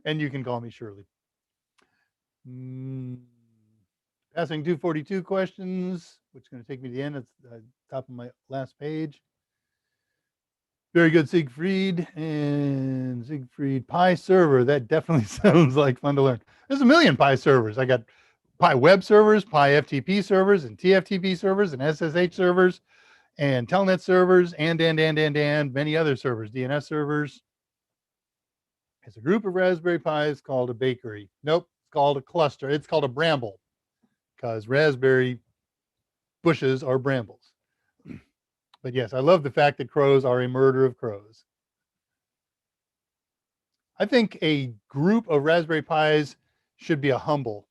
And you can call me Shirley. Passing 242 questions, which is going to take me to the end. It's the top of my last page. Very good, Siegfried. And Siegfried, Pi server. That definitely sounds like fun to learn. There's a million Pi servers. I got Pi web servers, Pi FTP servers, and TFTP servers, and SSH servers, and Telnet servers, and many other servers, DNS servers. It's a group of Raspberry Pis called a bakery. Nope, it's called a cluster. It's called a bramble, because raspberry bushes are brambles. But yes, I love the fact that crows are a murder of crows. I think a group of Raspberry Pis should be a humble.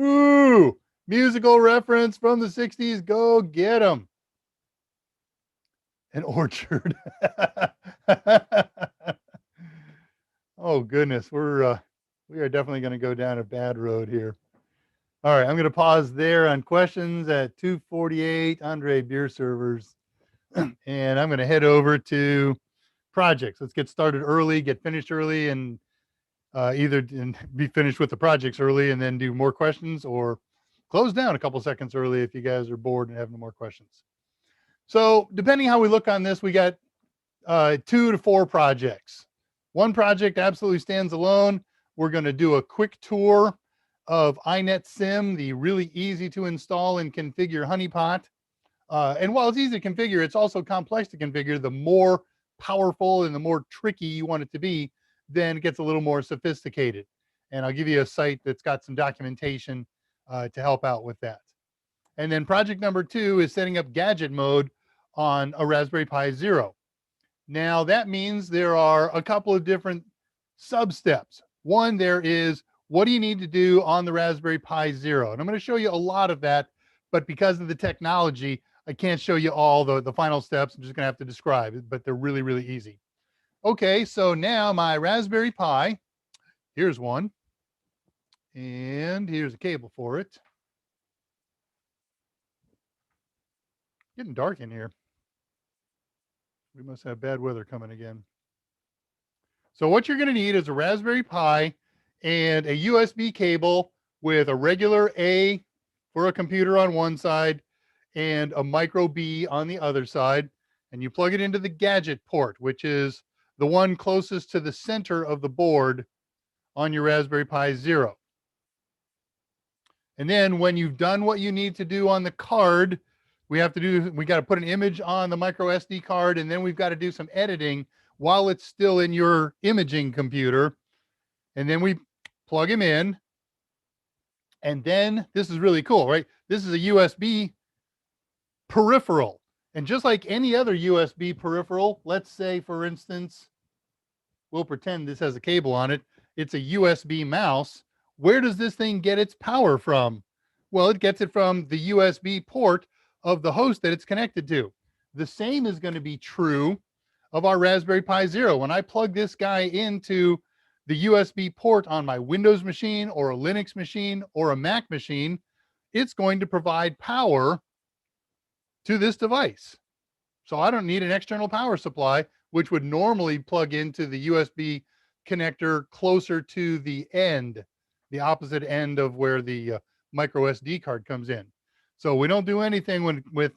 Ooh, musical reference from the 60s. Go get them. An orchard. Oh, goodness. We are definitely going to go down a bad road here. All right, I'm going to pause there on questions at 248, Andre beer servers. And I'm going to head over to projects. Let's get started early, get finished early, and either be finished with the projects early and then do more questions, or close down a couple seconds early if you guys are bored and have no more questions. So depending how we look on this, we got 2 to 4 projects. One project absolutely stands alone. We're going to do a quick tour of InetSim, the really easy to install and configure honeypot. And while it's easy to configure, it's also complex to configure. The more powerful and the more tricky you want it to be, then it gets a little more sophisticated. And I'll give you a site that's got some documentation to help out with that. And then project number 2 is setting up gadget mode on a Raspberry Pi Zero. Now that means there are a couple of different sub-steps. One, there is, what do you need to do on the Raspberry Pi Zero? And I'm going to show you a lot of that, but because of the technology, I can't show you all the final steps. I'm just going to have to describe it, but they're really, really easy. Okay, so now my Raspberry Pi, here's one, and here's a cable for it. Getting dark in here. We must have bad weather coming again. So what you're going to need is a Raspberry Pi and a USB cable with a regular A for a computer on one side and a micro B on the other side. And you plug it into the Gadget port, which is the one closest to the center of the board on your Raspberry Pi Zero. And then when you've done what you need to do on the card, we got to put an image on the micro SD card, and then we've got to do some editing while it's still in your imaging computer. And then we plug him in. And then this is really cool, right? This is a USB peripheral. And just like any other USB peripheral, let's say, for instance, we'll pretend this has a cable on it. It's a USB mouse. Where does this thing get its power from? Well, it gets it from the USB port of the host that it's connected to. The same is going to be true of our Raspberry Pi Zero. When I plug this guy into the USB port on my Windows machine or a Linux machine or a Mac machine, it's going to provide power to this device. So I don't need an external power supply, which would normally plug into the USB connector closer to the end, the opposite end of where the micro SD card comes in. So we don't do anything with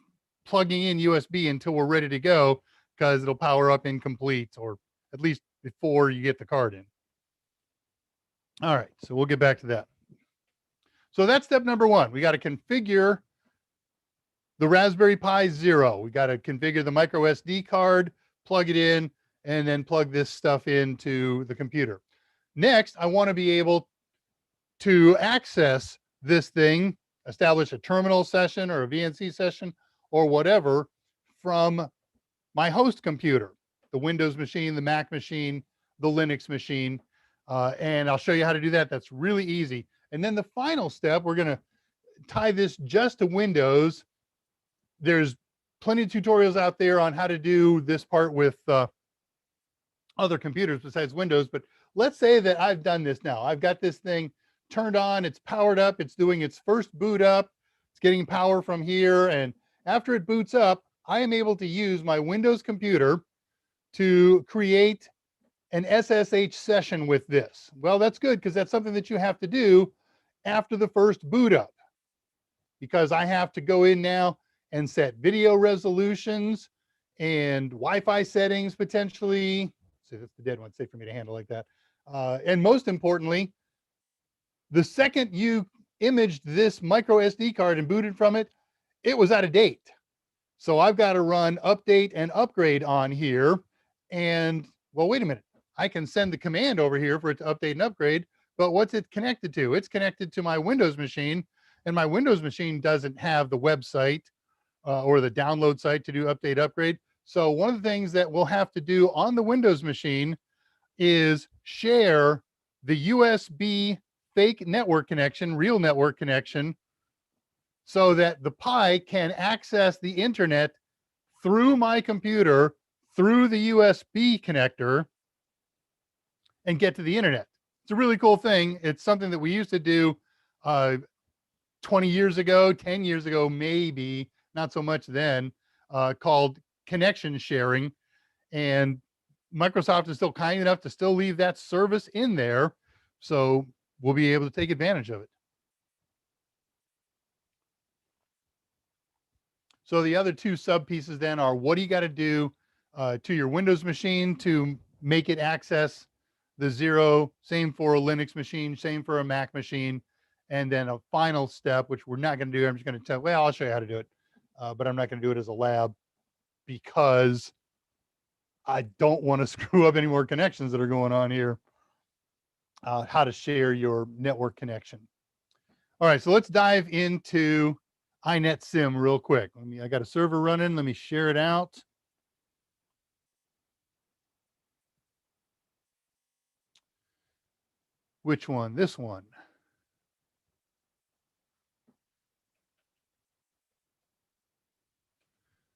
plugging in USB until we're ready to go, because it'll power up incomplete, or at least before you get the card in. All right, so we'll get back to that. So that's step number one. We got to configure the Raspberry Pi Zero. We got to configure the micro SD card, plug it in, and then plug this stuff into the computer. Next, I want to be able to access this thing, establish a terminal session or a VNC session or whatever from my host computer, the Windows machine, the Mac machine, the Linux machine. And I'll show you how to do that. That's really easy. And then the final step, we're going to tie this just to Windows. There's plenty of tutorials out there on how to do this part with other computers besides Windows. But let's say that I've done this now. I've got this thing turned on. It's powered up. It's doing its first boot up. It's getting power from here. And after it boots up, I am able to use my Windows computer to create an SSH session with this. Well, that's good, because that's something that you have to do after the first boot up, because I have to go in now and set video resolutions and Wi-Fi settings potentially. So that's the dead one. It's safe for me to handle like that. And most importantly, the second you imaged this micro SD card and booted from it, it was out of date. So I've got to run update and upgrade on here. And well, wait a minute. I can send the command over here for it to update and upgrade, but what's it connected to? It's connected to my Windows machine, and my Windows machine doesn't have the website or the download site to do update upgrade. So one of the things that we'll have to do on the Windows machine is share the USB fake network connection, real network connection, so that the Pi can access the internet through my computer, through the USB connector, and get to the internet. It's a really cool thing. It's something that we used to do 20 years ago, 10 years ago, maybe, not so much then, called connection sharing. And Microsoft is still kind enough to still leave that service in there. So we'll be able to take advantage of it. So the other two sub pieces then are, what do you got to do to your Windows machine to make it access the Zero? Same for a Linux machine, same for a Mac machine. And then a final step, which we're not going to do. I'm just going to tell, well, I'll show you how to do it, but I'm not going to do it as a lab, because I don't want to screw up any more connections that are going on here. How to share your network connection. All right, so let's dive into InetSim real quick. I got a server running. Let me share it out. Which one? This one.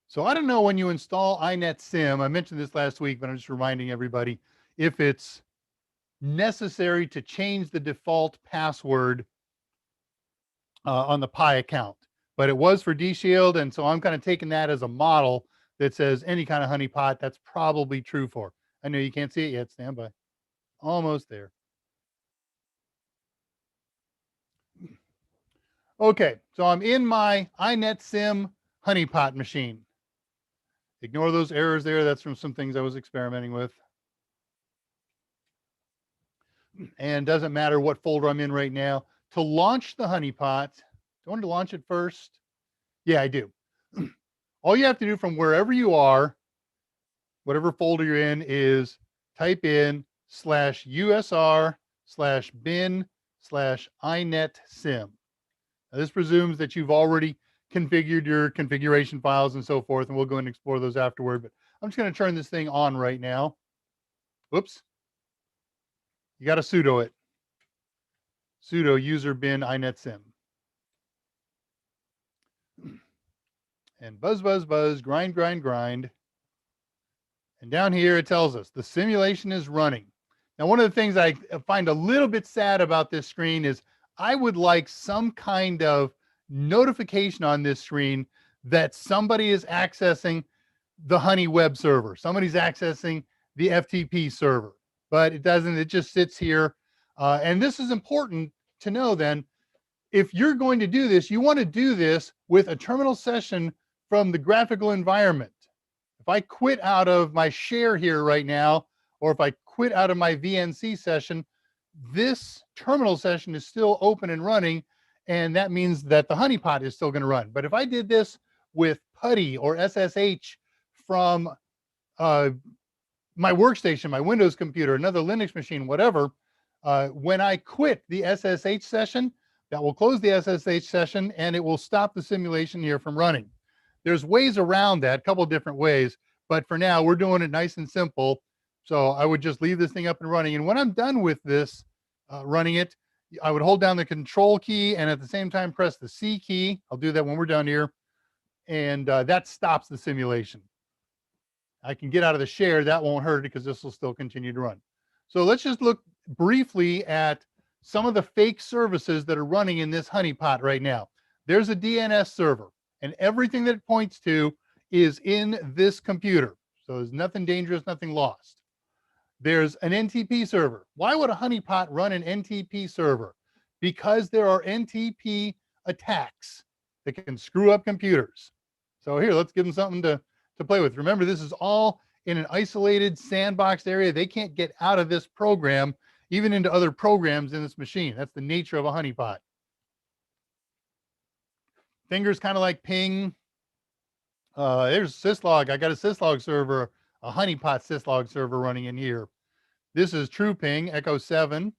So I don't know when you install InetSim. I mentioned this last week, but I'm just reminding everybody, if it's necessary to change the default password on the Pi account. But it was for DShield, and so I'm kind of taking that as a model that says any kind of honeypot, that's probably true for. I know you can't see it yet. Stand by. Almost there. Okay, so I'm in my InetSim honeypot machine. Ignore those errors there. That's from some things I was experimenting with. And doesn't matter what folder I'm in right now. To launch the honeypot, do I want to launch it first? Yeah, I do. All you have to do from wherever you are, whatever folder you're in, is type in /usr/bin/InetSim. Now, this presumes that you've already configured your configuration files and so forth, and we'll go and explore those afterward. But I'm just going to turn this thing on right now. Whoops. You got to sudo it. Sudo user bin InetSim. And buzz, buzz, buzz, grind, grind, grind. And down here, it tells us the simulation is running. Now, one of the things I find a little bit sad about this screen is I would like some kind of notification on this screen that somebody is accessing the Honey web server. Somebody's accessing the FTP server, but it doesn't. It just sits here. And this is important to know then. If you're going to do this, you want to do this with a terminal session from the graphical environment. If I quit out of my share here right now, or if I quit out of my VNC session, this terminal session is still open and running, and that means that the honeypot is still going to run. But if I did this with PuTTY or SSH from my workstation, my Windows computer, another Linux machine, whatever, when I quit the SSH session, that will close the SSH session and it will stop the simulation here from running. There's ways around that, a couple of different ways, but for now we're doing it nice and simple. So I would just leave this thing up and running. And when I'm done with this, running it, I would hold down the control key and at the same time press the C key. I'll do that when we're done here. And that stops the simulation. I can get out of the share. That won't hurt because this will still continue to run. So let's just look briefly at some of the fake services that are running in this honeypot right now. There's a DNS server, and everything that it points to is in this computer. So there's nothing dangerous, nothing lost. There's an NTP server. Why would a honeypot run an NTP server? Because there are NTP attacks that can screw up computers. So here, let's give them something to play with. Remember, this is all in an isolated sandboxed area. They can't get out of this program, even into other programs in this machine. That's the nature of a honeypot. Fingers kind of like ping. There's syslog. I got a syslog server, a honeypot syslog server running in here. This is true ping, echo 7.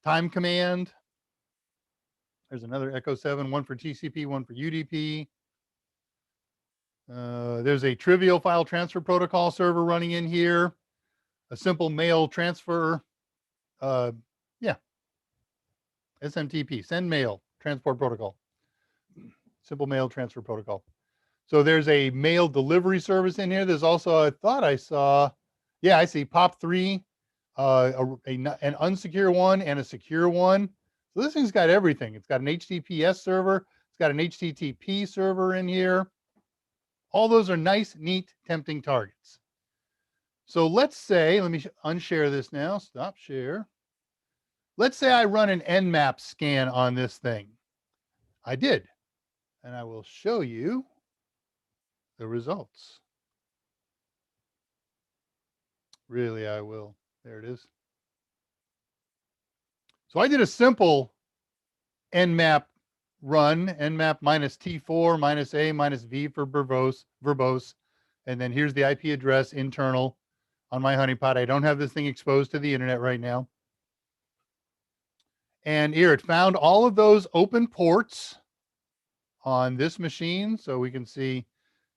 Time command. There's another echo 7, one for TCP, one for UDP. There's a trivial file transfer protocol server running in here. A simple mail transfer. SMTP, send mail transport protocol. Simple mail transfer protocol. So there's a mail delivery service in here. There's also, I thought I saw, yeah, I see POP3, an unsecure one and a secure one. So this thing's got everything. It's got an HTTPS server. It's got an HTTP server in here. All those are nice, neat, tempting targets. So let's say, let me unshare this now. Stop share. Let's say I run an Nmap scan on this thing. I did. And I will show you the results. Really, I will. There it is. So I did a simple Nmap run, Nmap minus T4 minus A minus V for verbose. And then here's the IP address internal on my honeypot. I don't have this thing exposed to the internet right now. And here it found all of those open ports on this machine. So we can see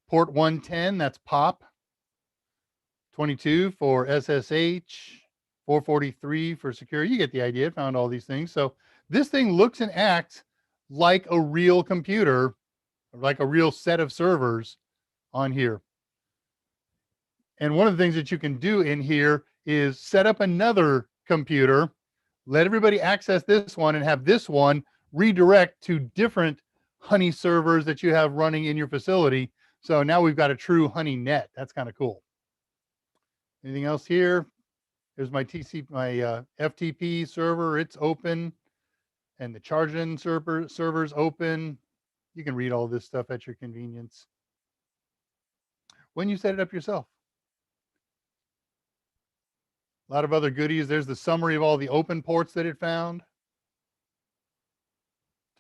port 110, that's POP. 22 for SSH. 443 for secure. You get the idea. It found all these things. So this thing looks and acts like a real computer, like a real set of servers on here. And one of the things that you can do in here is set up another computer, let everybody access this one, and have this one redirect to different honey servers that you have running in your facility. So now we've got a true honey net. That's kind of cool. Anything else here? There's my FTP server. It's open. And the charging server's open. You can read all this stuff at your convenience when you set it up yourself. A lot of other goodies. There's the summary of all the open ports that it found.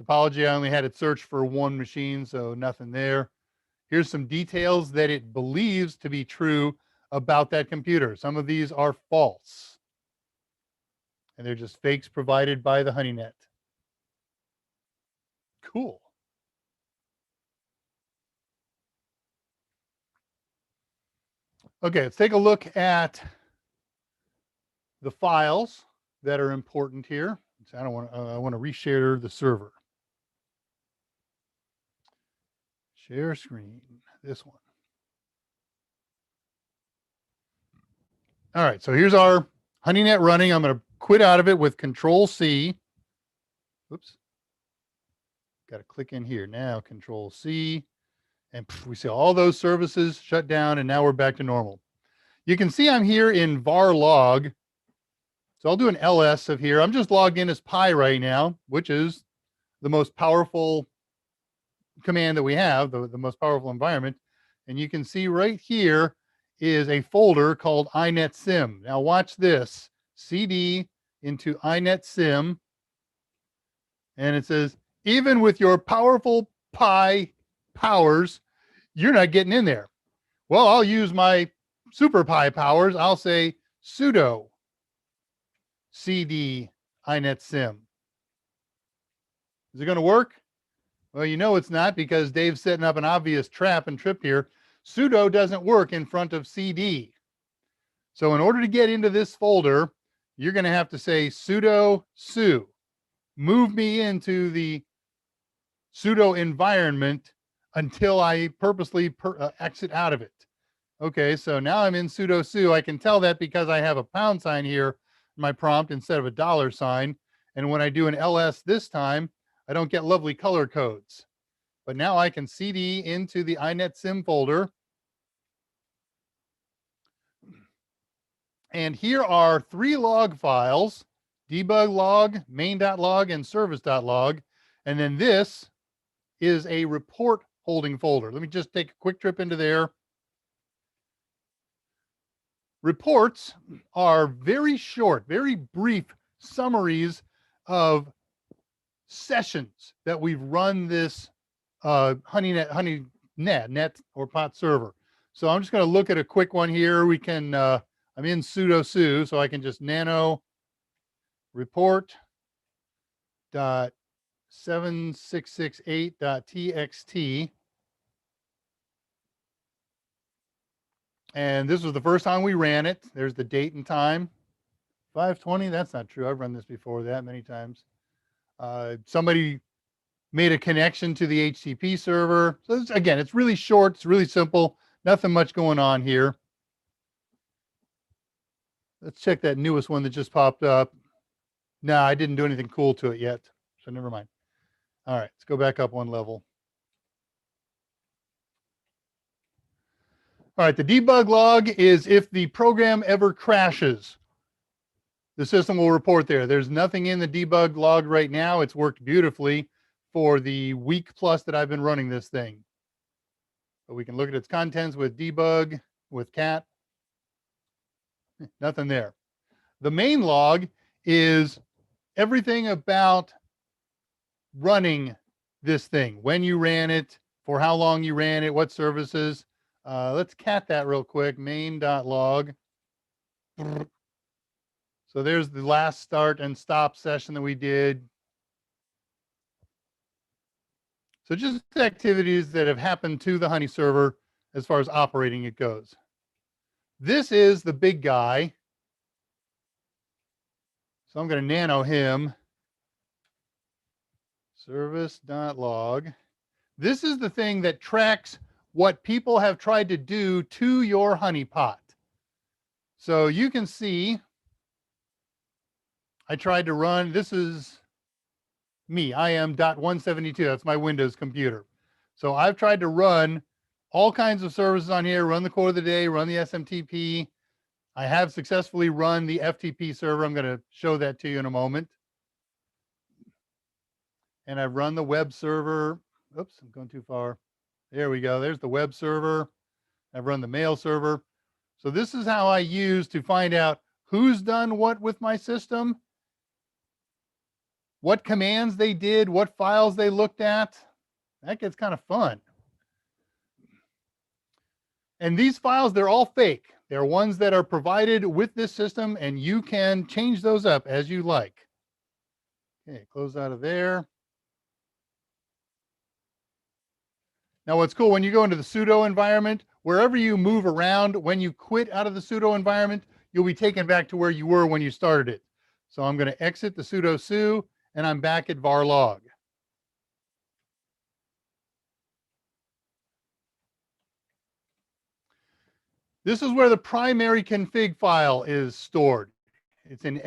Topology, I only had it search for one machine, so nothing there. Here's some details that it believes to be true about that computer. Some of these are false, and they're just fakes provided by the HoneyNet. Cool. Okay, let's take a look at the files that are important here. So I want to reshare the server. Share screen, this one. All right, so here's our HoneyNet running. I'm going to quit out of it with Control C. Oops. Got to click in here now, Control C. And we see all those services shut down, and now we're back to normal. You can see I'm here in var log. So I'll do an ls of here. I'm just logged in as pi right now, which is the most powerful command that we have, the most powerful environment. And you can see right here is a folder called InetSim. Now watch this, cd into InetSim. And it says, even with your powerful pi powers, you're not getting in there. Well, I'll use my super pi powers. I'll say sudo cd InetSim. Is it going to work? Well, you know it's not, because Dave's setting up an obvious trap and trip here. Sudo doesn't work in front of cd. So in order to get into this folder, you're going to have to say sudo su. Move me into the sudo environment until I purposely exit out of it. Okay, so now I'm in sudo su. I can tell that because I have a pound sign here in my prompt instead of a dollar sign. And when I do an ls this time, I don't get lovely color codes. But now I can cd into the InetSim folder. And here are 3 log files: debug log, main.log, and service.log. And then this is a report holding folder. Let me just take a quick trip into there. Reports are very short, very brief summaries of sessions that we've run this HoneyNet or POT server. So I'm just going to look at a quick one here. We can, I'm in sudo su, so I can just nano report dot 7668.txt. And this was the first time we ran it. There's the date and time. 5:20, that's not true. I've run this before that many times. Somebody made a connection to the HTTP server. So this, again, it's really short. It's really simple. Nothing much going on here. Let's check that newest one that just popped up. No, I didn't do anything cool to it yet, so never mind. All right, let's go back up one level. All right, the debug log is if the program ever crashes, the system will report there. There's nothing in the debug log right now. It's worked beautifully for the week plus that I've been running this thing. But we can look at its contents with debug, with cat. Nothing there. The main log is everything about running this thing, when you ran it, for how long you ran it, what services. Let's cat that real quick, main.log. So there's the last start and stop session that we did. So just activities that have happened to the Honey server as far as operating it goes. This is the big guy. So I'm going to nano him. Service.log. This is the thing that tracks what people have tried to do to your honeypot. So you can see I tried to run, this is me, IM.172, that's my Windows computer. So I've tried to run all kinds of services on here. Run the core of the day, run the SMTP. I have successfully run the FTP server. I'm going to show that to you in a moment. And I've run the web server. Oops, I'm going too far. There we go. There's the web server. I've run the mail server. So this is how I use to find out who's done what with my system, what commands they did, what files they looked at. That gets kind of fun. And these files, they're all fake. They're ones that are provided with this system, and you can change those up as you like. Okay, close out of there. Now, what's cool, when you go into the sudo environment, wherever you move around, when you quit out of the sudo environment, you'll be taken back to where you were when you started it. So I'm going to exit the sudo su, and I'm back at var log. This is where the primary config file is stored. It's in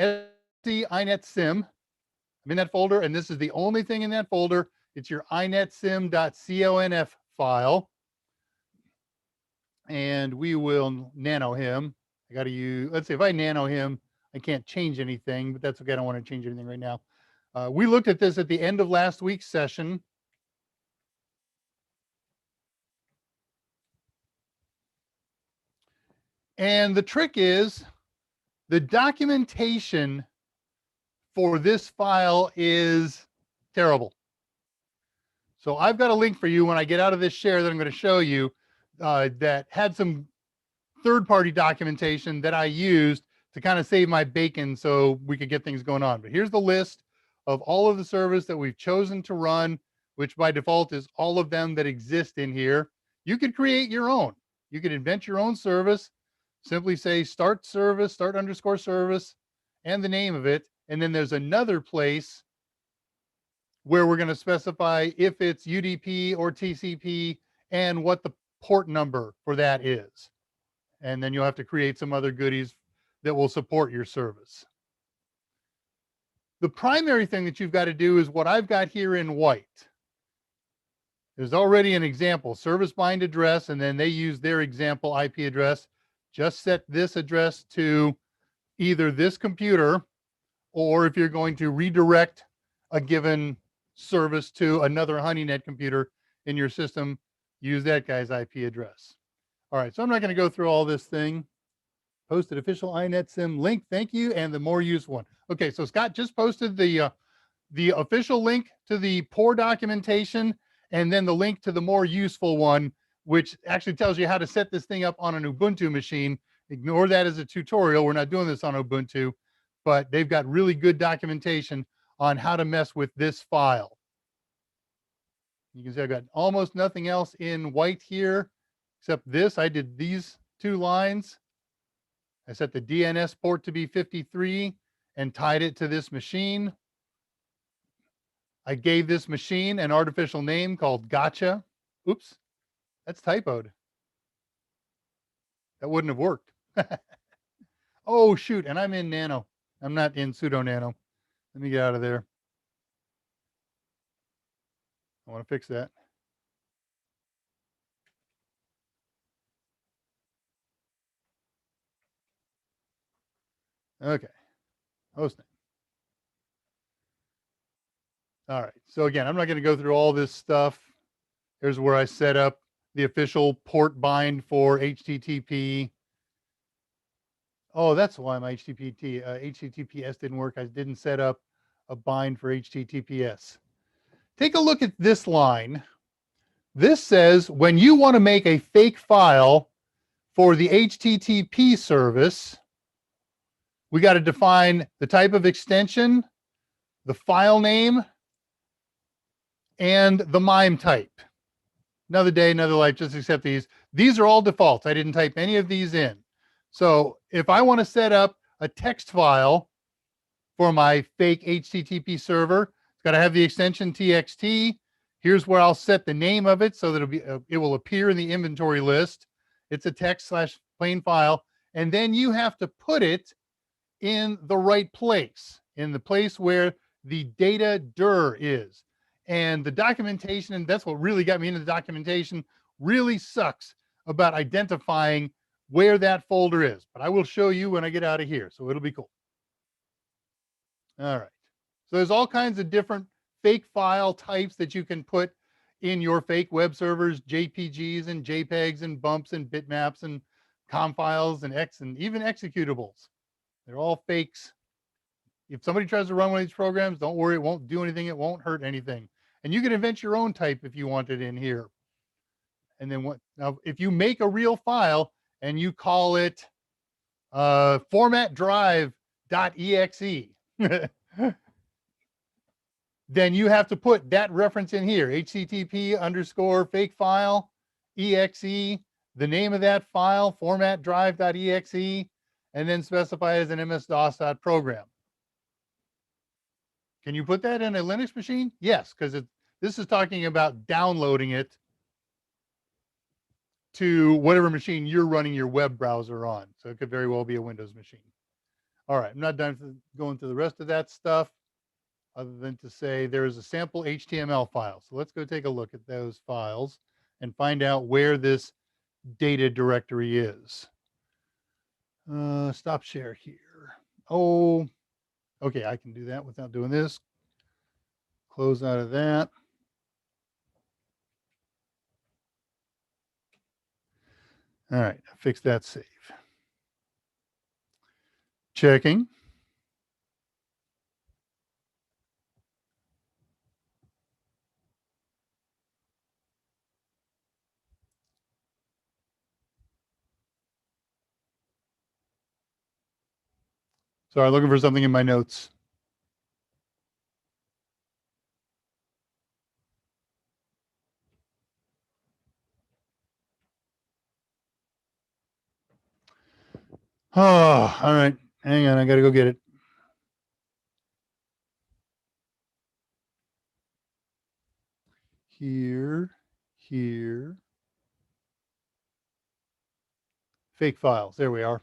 InetSim. I'm in that folder, and this is the only thing in that folder. It's your inetsim.conf file. And we will nano him. I got to use, let's see, if I nano him, I can't change anything, but that's okay. I don't want to change anything right now. We looked at this at the end of last week's session. And the trick is the documentation for this file is terrible. So I've got a link for you when I get out of this share that I'm going to show you that had some third-party documentation that I used to kind of save my bacon so we could get things going on. But here's the list of all of the servers that we've chosen to run, which by default is all of them that exist in here. You could create your own. You could invent your own service. Simply say start service, start underscore service, and the name of it. And then there's another place where we're going to specify if it's UDP or TCP and what the port number for that is. And then you'll have to create some other goodies that will support your service. The primary thing that you've got to do is what I've got here in white. There's already an example, service bind address, and then they use their example IP address. Just set this address to either this computer, or if you're going to redirect a given service to another HoneyNet computer in your system, use that guy's IP address. All right, so I'm not going to go through all this thing. Posted official InetSim link, thank you, and the more useful one. Okay, so Scott just posted the official link to the poor documentation, and then the link to the more useful one, which actually tells you how to set this thing up on an Ubuntu machine. Ignore that as a tutorial. We're not doing this on Ubuntu, but they've got really good documentation on how to mess with this file. You can see I've got almost nothing else in white here, except this. I did these two lines. I set the DNS port to be 53 and tied it to this machine. I gave this machine an artificial name called Gotcha. Oops, that's typoed. That wouldn't have worked. Oh, shoot, and I'm in nano. I'm not in sudo nano. Let me get out of there. I want to fix that. Okay, hostname. All right, so again, I'm not going to go through all this stuff. Here's where I set up the official port bind for HTTP. Oh, that's why my HTTPS didn't work. I didn't set up a bind for HTTPS. Take a look at this line. This says when you want to make a fake file for the HTTP service, we got to define the type of extension, the file name, and the MIME type. Another day, another life, just accept these. These are all defaults. I didn't type any of these in. So if I want to set up a text file for my fake HTTP server, it's got to have the extension txt. Here's where I'll set the name of it so that it will appear in the inventory list. It's a text/plain file. And then you have to put it in the right place, in the place where the data dir is. And the documentation, and that's what really got me into the documentation, really sucks about identifying where that folder is, but I will show you when I get out of here. So it'll be cool. All right. So there's all kinds of different fake file types that you can put in your fake web servers, JPGs and JPEGs and bumps and bitmaps and com files and X and even executables. They're all fakes. If somebody tries to run one of these programs, don't worry, it won't do anything. It won't hurt anything. And you can invent your own type if you want it in here. And then what? Now, if you make a real file and you call it format drive.exe, then you have to put that reference in here, http underscore fake file exe, the name of that file, format drive.exe, and then specify as an ms-dos.program. Can you put that in a Linux machine? Yes, because this is talking about downloading it to whatever machine you're running your web browser on. So it could very well be a Windows machine. All right, I'm not done going through the rest of that stuff other than to say there is a sample HTML file. So let's go take a look at those files and find out where this data directory is. Stop share here. Oh, okay, I can do that without doing this. Close out of that. All right, fix that save. Checking. Sorry, looking for something in my notes. Oh, all right. Hang on, I got to go get it. Here. Fake files. There we are.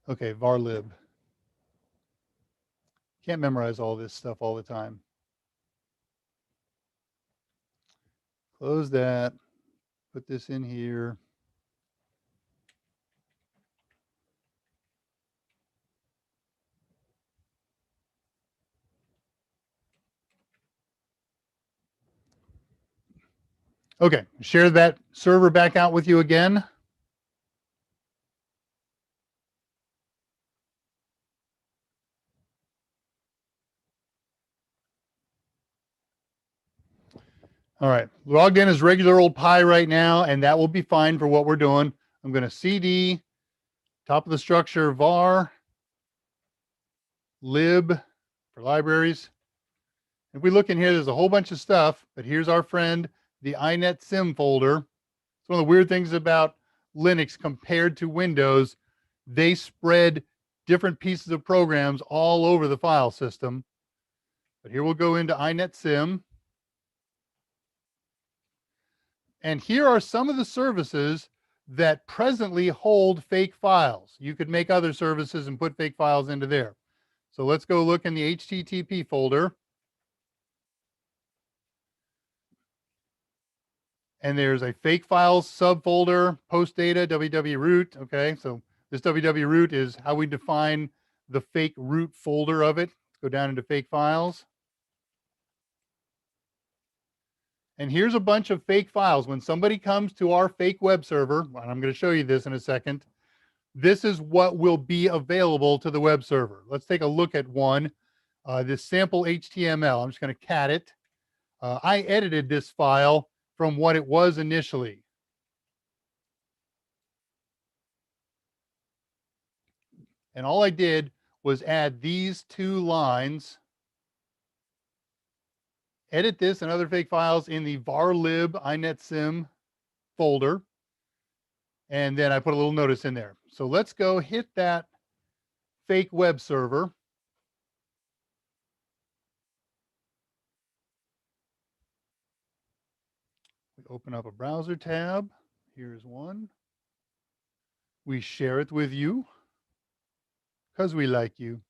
Okay, varlib. Can't memorize all this stuff all the time. Close that. Put this in here. Okay, share that server back out with you again. All right, logged in as regular old Pi right now, and that will be fine for what we're doing. I'm going to cd, top of the structure, var, lib for libraries. If we look in here, there's a whole bunch of stuff, but here's our friend, the InetSim folder. It's one of the weird things about Linux compared to Windows. They spread different pieces of programs all over the file system. But here we'll go into InetSim. And here are some of the services that presently hold fake files. You could make other services and put fake files into there. So let's go look in the HTTP folder. And there's a fake files subfolder, post data, www-root. Okay, so this www-root is how we define the fake root folder of it. Let's go down into fake files. And here's a bunch of fake files. When somebody comes to our fake web server, and I'm going to show you this in a second, this is what will be available to the web server. Let's take a look at one, this sample HTML. I'm just going to cat it. I edited this file from what it was initially. And all I did was add these 2 lines, edit this and other fake files in the varlib InetSim folder. And then I put a little notice in there. So let's go hit that fake web server. We open up a browser tab. Here's one. We share it with you because we like you.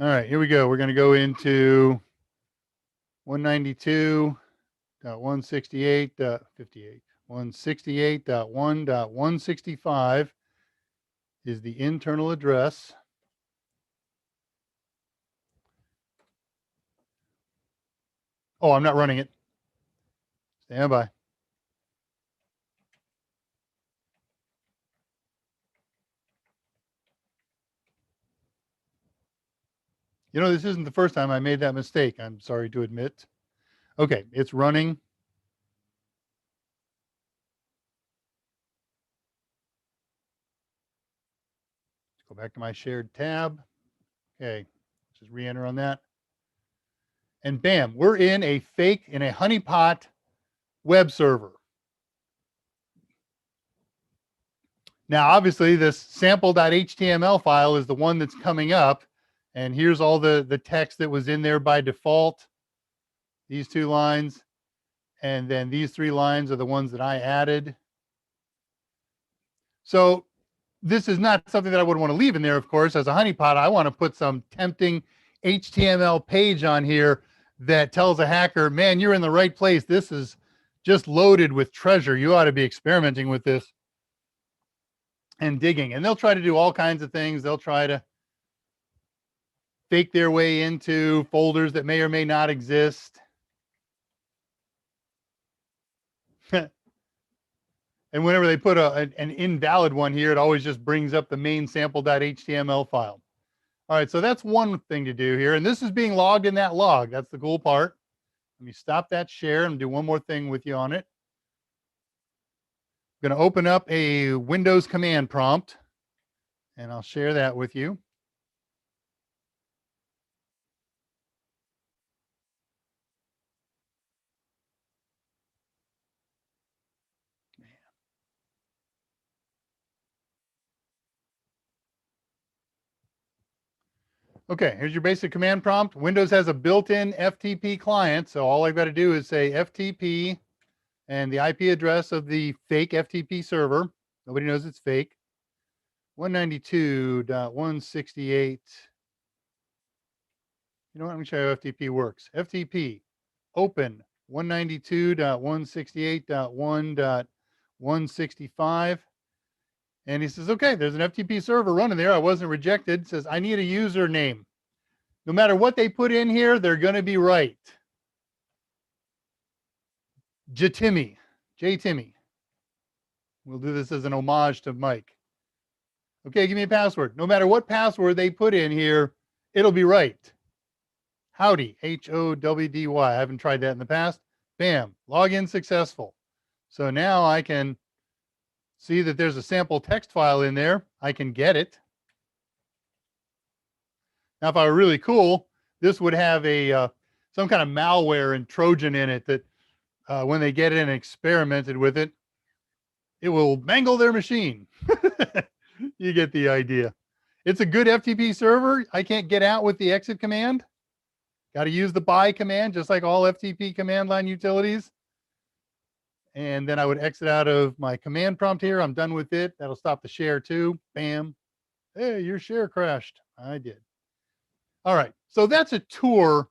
All right, here we go. We're going to go into 192.168.58. 168.1.165 is the internal address. Oh, I'm not running it. Stand by. You know, this isn't the first time I made that mistake. I'm sorry to admit. Okay, it's running. Let's go back to my shared tab. Okay, just re-enter on that. And bam, we're in a honeypot web server. Now, obviously, this sample.html file is the one that's coming up. And here's all the text that was in there by default. These 2 lines. And then these 3 lines are the ones that I added. So this is not something that I would want to leave in there, of course. As a honeypot, I want to put some tempting HTML page on here that tells a hacker, man, you're in the right place. This is just loaded with treasure. You ought to be experimenting with this and digging. And they'll try to do all kinds of things. They'll try to fake their way into folders that may or may not exist. And whenever they put an invalid one here, it always just brings up the main sample.html file. All right, so that's one thing to do here. And this is being logged in that log. That's the cool part. Let me stop that share and do one more thing with you on it. I'm going to open up a Windows command prompt, and I'll share that with you. Okay, here's your basic command prompt. Windows has a built-in FTP client, so all I've got to do is say FTP and the IP address of the fake FTP server. Nobody knows it's fake. 192.168. You know what? Let me show you how FTP works. FTP open 192.168.1.165. And he says, okay, there's an FTP server running there. I wasn't rejected. It says, I need a username. No matter what they put in here, they're going to be right. J Timmy. We'll do this as an homage to Mike. Okay, give me a password. No matter what password they put in here, it'll be right. Howdy, HOWDY. I haven't tried that in the past. Bam, login successful. So now I can see that there's a sample text file in there. I can get it. Now, if I were really cool, this would have a some kind of malware and Trojan in it that when they get it and experimented with it, it will mangle their machine. You get the idea. It's a good FTP server. I can't get out with the exit command. Got to use the buy command, just like all FTP command line utilities. And then I would exit out of my command prompt here. I'm done with it. That'll stop the share too. Bam. Hey, your share crashed. I did. All right. So that's a tour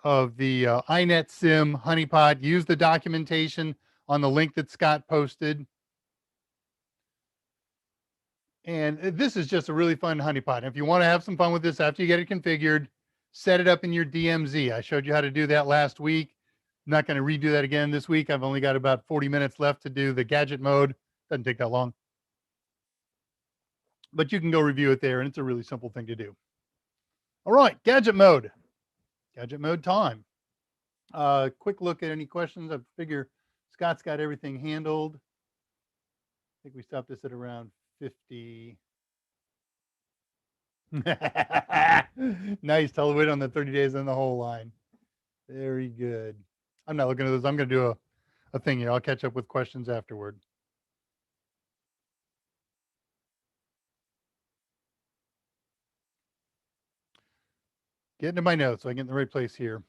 of the InetSim honeypot. Use the documentation on the link that Scott posted. And this is just a really fun honeypot. And if you want to have some fun with this after you get it configured, set it up in your DMZ. I showed you how to do that last week. I'm not going to redo that again this week. I've only got about 40 minutes left to do the gadget mode. Doesn't take that long. But you can go review it there, and it's a really simple thing to do. All right, gadget mode. Gadget mode time. Quick look at any questions. I figure Scott's got everything handled. I think we stopped this at around 50. Nice. Tell the wait on the 30 days in the whole line. Very good. I'm not looking at this. I'm going to do a thing here. I'll catch up with questions afterward. Get into my notes so I get in the right place here.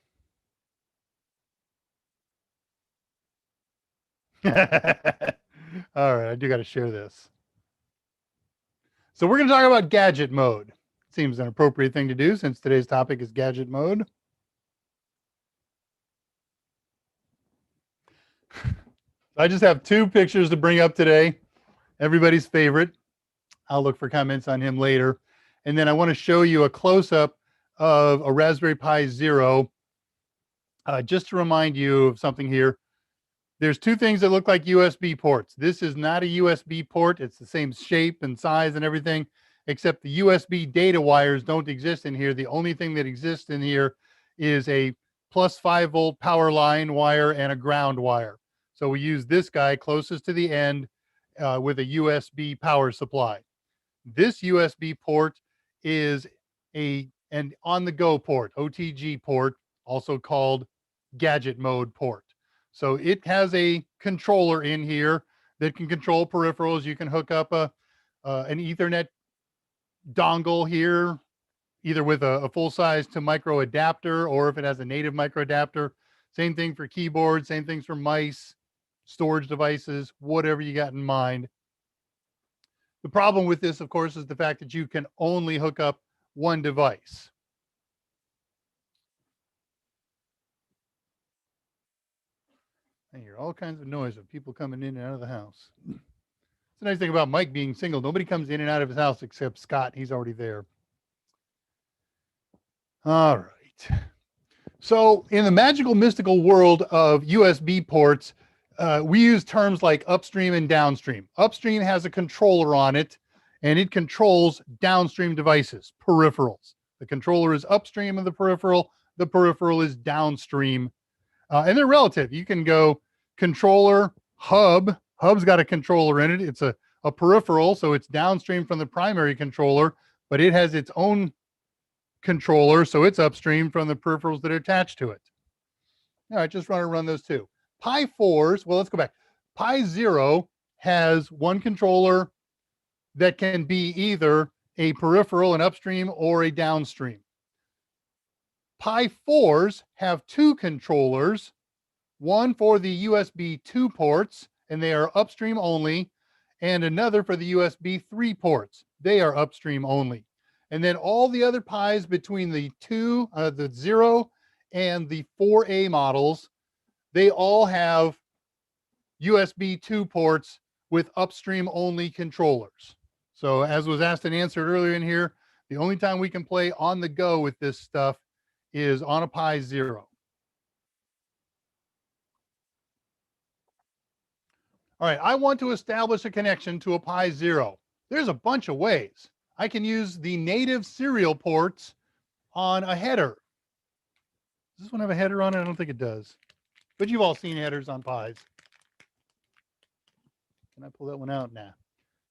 All right, I do got to share this. So we're going to talk about gadget mode. Seems an appropriate thing to do since today's topic is gadget mode. I just have two pictures to bring up today. Everybody's favorite. I'll look for comments on him later. And then I want to show you a close-up of a Raspberry Pi Zero. Just to remind you of something here. There's two things that look like USB ports. This is not a USB port. It's the same shape and size and everything, except the USB data wires don't exist in here. The only thing that exists in here is a plus 5-volt power line wire and a ground wire. So we use this guy closest to the end with a USB power supply. This USB port is an on-the-go port, OTG port, also called gadget mode port. So it has a controller in here that can control peripherals. You can hook up an Ethernet dongle here, either with a full size to micro adapter, or if it has a native micro adapter. Same thing for keyboards, same things for mice, storage devices, whatever you got in mind. The problem with this, of course, is the fact that you can only hook up one device. I hear all kinds of noise of people coming in and out of the house. It's the nice thing about Mike being single. Nobody comes in and out of his house except Scott. He's already there. All right. So in the magical, mystical world of USB ports, we use terms like upstream and downstream. Upstream has a controller on it, and it controls downstream devices, peripherals. The controller is upstream of the peripheral is downstream. And they're relative. You can go controller, hub. Hub's got a controller in it. It's a peripheral, so it's downstream from the primary controller, but it has its own controller, so it's upstream from the peripherals that are attached to it. All right, just run those two. Pi 4s, well, let's go back. Pi Zero has one controller that can be either a peripheral, an upstream, or a downstream. Pi 4s have two controllers, one for the USB 2 ports, and they are upstream only, and another for the USB 3 ports. They are upstream only. And then all the other Pis between the 0 and the 4A models, they all have USB 2 ports with upstream only controllers. So as was asked and answered earlier in here, the only time we can play on the go with this stuff is on a Pi Zero. All right, I want to establish a connection to a Pi Zero. There's a bunch of ways. I can use the native serial ports on a header. Does this one have a header on it? I don't think it does. But you've all seen headers on Pis. Can I pull that one out? Nah.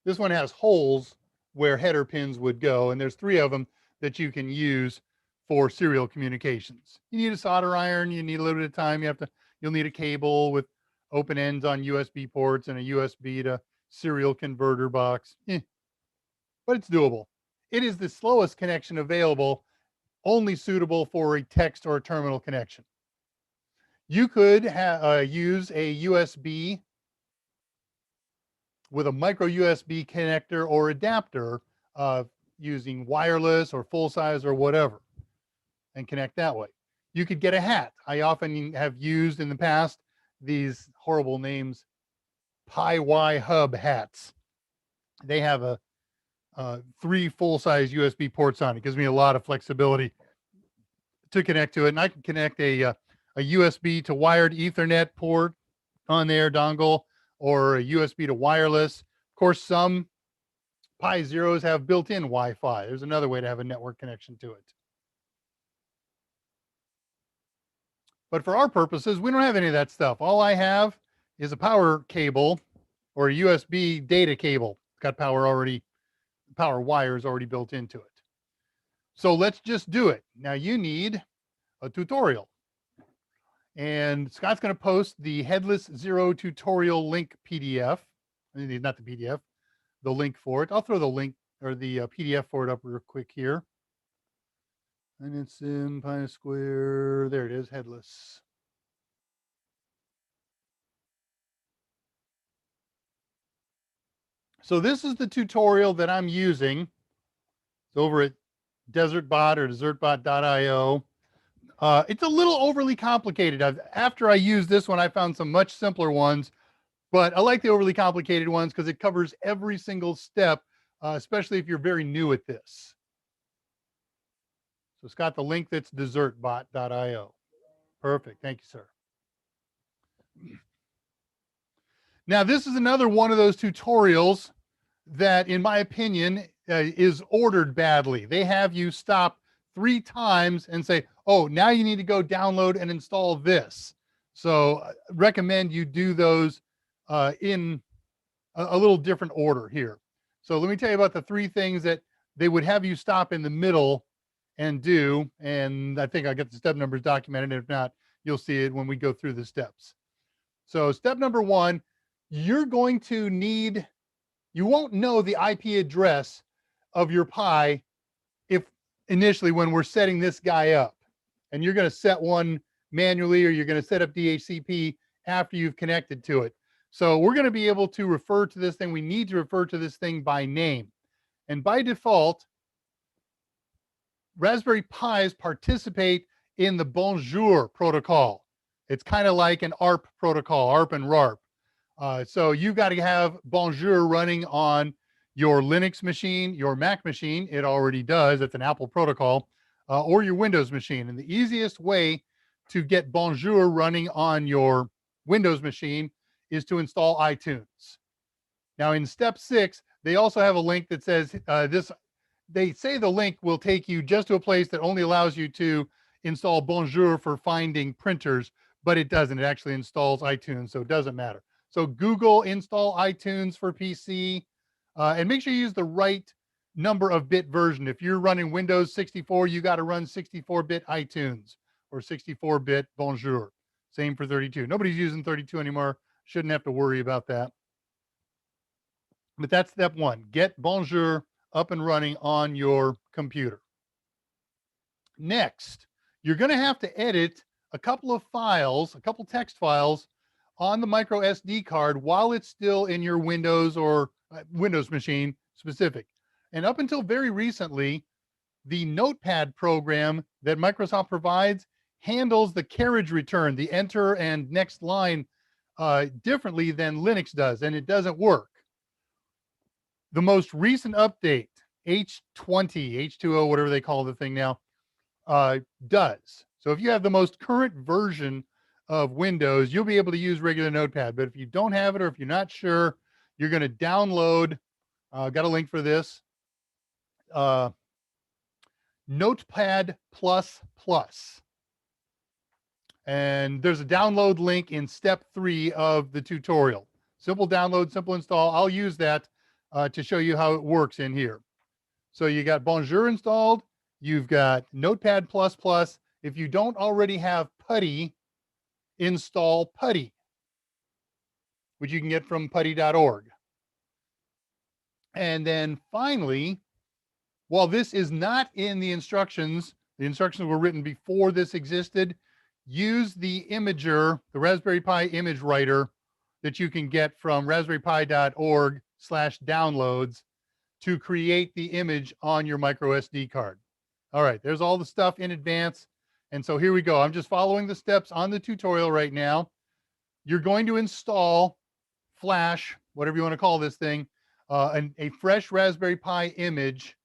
This one has holes where header pins would go, and there's 3 of them that you can use for serial communications. You need a solder iron, you need a little bit of time, you'll need a cable with open ends on USB ports and a USB to serial converter box. But it's doable. It is the slowest connection available, only suitable for a text or a terminal connection. You could use a USB with a micro USB connector or adapter using wireless or full size or whatever, and connect that way. You could get a hat. I often have used in the past these horrible names, Pi Y Hub hats. They have 3 full-size USB ports on it. It gives me a lot of flexibility to connect to it. And I can connect a USB to wired Ethernet port on there, dongle, or a USB to wireless. Of course, some Pi Zeros have built-in Wi-Fi. There's another way to have a network connection to it. But for our purposes, we don't have any of that stuff. All I have is a power cable or a USB data cable. It's got power wires already built into it. So let's just do it. Now you need a tutorial. And Scott's going to post the Headless Zero tutorial link PDF. Not the PDF, the link for it. I'll throw the link or the PDF for it up real quick here. InetSim, Pi Square. There it is, Headless. So this is the tutorial that I'm using. It's over at DesertBot or desertbot.io. It's a little overly complicated. After I used this one, I found some much simpler ones, but I like the overly complicated ones because it covers every single step, especially if you're very new at this. So it's got the link that's desertbot.io. Perfect. Thank you, sir. Now, this is another one of those tutorials that, in my opinion, is ordered badly. They have you stop 3 times and say, oh, now you need to go download and install this. So recommend you do those in a little different order here. So let me tell you about the 3 things that they would have you stop in the middle and do. And I think I got the step numbers documented. If not, you'll see it when we go through the steps. So step number 1, you're going to need, you won't know the IP address of your Pi if initially when we're setting this guy up, and you're going to set one manually or you're going to set up DHCP after you've connected to it. So we're going to be able to refer to this thing. We need to refer to this thing by name. And by default, Raspberry Pis participate in the Bonjour protocol. It's kind of like an ARP protocol, ARP and RARP. So you've got to have Bonjour running on your Linux machine, your Mac machine. It already does. It's an Apple protocol, or your Windows machine. And the easiest way to get Bonjour running on your Windows machine is to install iTunes. Now, in step 6, they also have a link that says this. They say the link will take you just to a place that only allows you to install Bonjour for finding printers, but it doesn't. It actually installs iTunes, so it doesn't matter. So Google install iTunes for PC, and make sure you use the right number of bit version. If you're running Windows 64, you got to run 64-bit iTunes or 64-bit Bonjour. Same for 32. Nobody's using 32 anymore. Shouldn't have to worry about that. But that's step 1. Get Bonjour up and running on your computer. Next, you're going to have to edit a couple of files, a couple text files on the micro SD card while it's still in your Windows or Windows machine specific. And up until very recently, the Notepad program that Microsoft provides handles the carriage return, the enter and next line differently than Linux does, and it doesn't work. The most recent update, H20, H2O, whatever they call the thing now, does. So if you have the most current version of Windows, you'll be able to use regular Notepad. But if you don't have it, or if you're not sure, you're going to download, got a link for this, Notepad++. And there's a download link in step 3 of the tutorial. Simple download, simple install. I'll use that to show you how it works in here. So you got Bonjour installed. You've got Notepad++. If you don't already have Putty, install Putty, which you can get from putty.org. And then finally, while this is not in the instructions were written before this existed, use the imager, the Raspberry Pi image writer that you can get from raspberrypi.org/downloads to create the image on your micro SD card. All right, there's all the stuff in advance. And so here we go. I'm just following the steps on the tutorial right now. You're going to install Flash, whatever you want to call this thing, a fresh Raspberry Pi image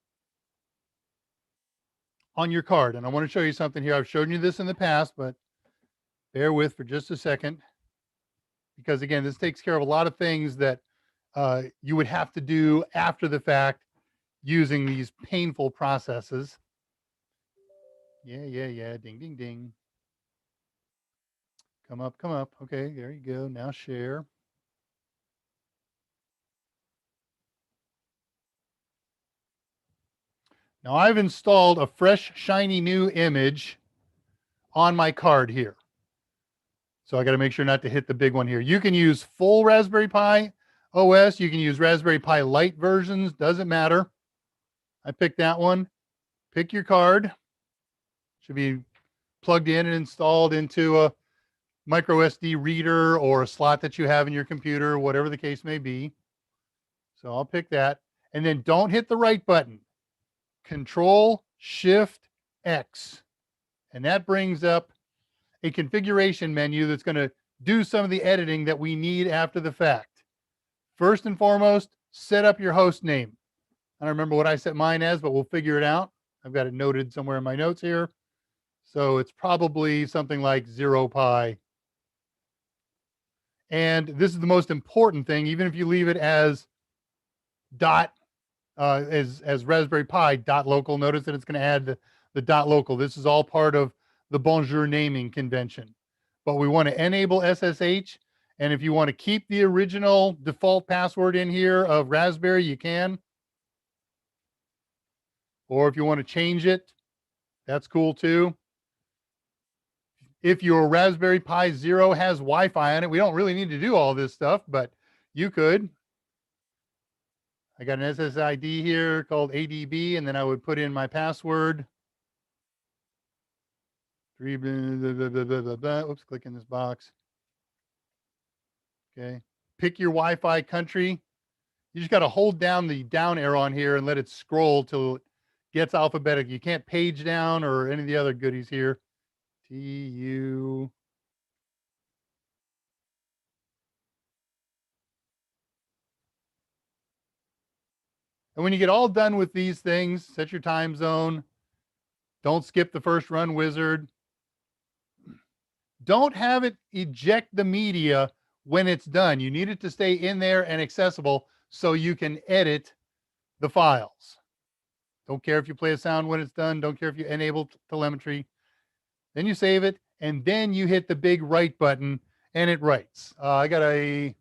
on your card. And I want to show you something here. I've shown you this in the past, but bear with for just a second. Because again, this takes care of a lot of things that you would have to do after the fact using these painful processes. Yeah. Ding, ding, ding. Come up. Okay, there you go. Now share. Now I've installed a fresh, shiny new image on my card here. So I got to make sure not to hit the big one here. You can use full Raspberry Pi OS. You can use Raspberry Pi Lite versions. Doesn't matter. I picked that one. Pick your card. Should be plugged in and installed into a micro SD reader or a slot that you have in your computer, whatever the case may be. So I'll pick that. And then don't hit the right button. Control Shift X. And that brings up a configuration menu that's going to do some of the editing that we need after the fact. First and foremost, set up your host name. I don't remember what I set mine as, but we'll figure it out. I've got it noted somewhere in my notes here. So it's probably something like 0pi. And this is the most important thing, even if you leave it as dot, as Raspberry Pi dot local, notice that it's going to add the dot local. This is all part of the Bonjour naming convention. But we want to enable SSH. And if you want to keep the original default password in here of Raspberry, you can. Or if you want to change it, that's cool too. If your Raspberry Pi Zero has Wi-Fi on it, we don't really need to do all this stuff, but you could. I got an SSID here called ADB, and then I would put in my password. Oops, click in this box. Okay. Pick your Wi-Fi country. You just got to hold down the down arrow on here and let it scroll till it gets alphabetic. You can't page down or any of the other goodies here. TU. And when you get all done with these things, set your time zone. Don't skip the first run wizard. Don't have it eject the media when it's done. You need it to stay in there and accessible so you can edit the files. Don't care if you play a sound when it's done. Don't care if you enable telemetry. Then you save it, and then you hit the big write button, and it writes. I got a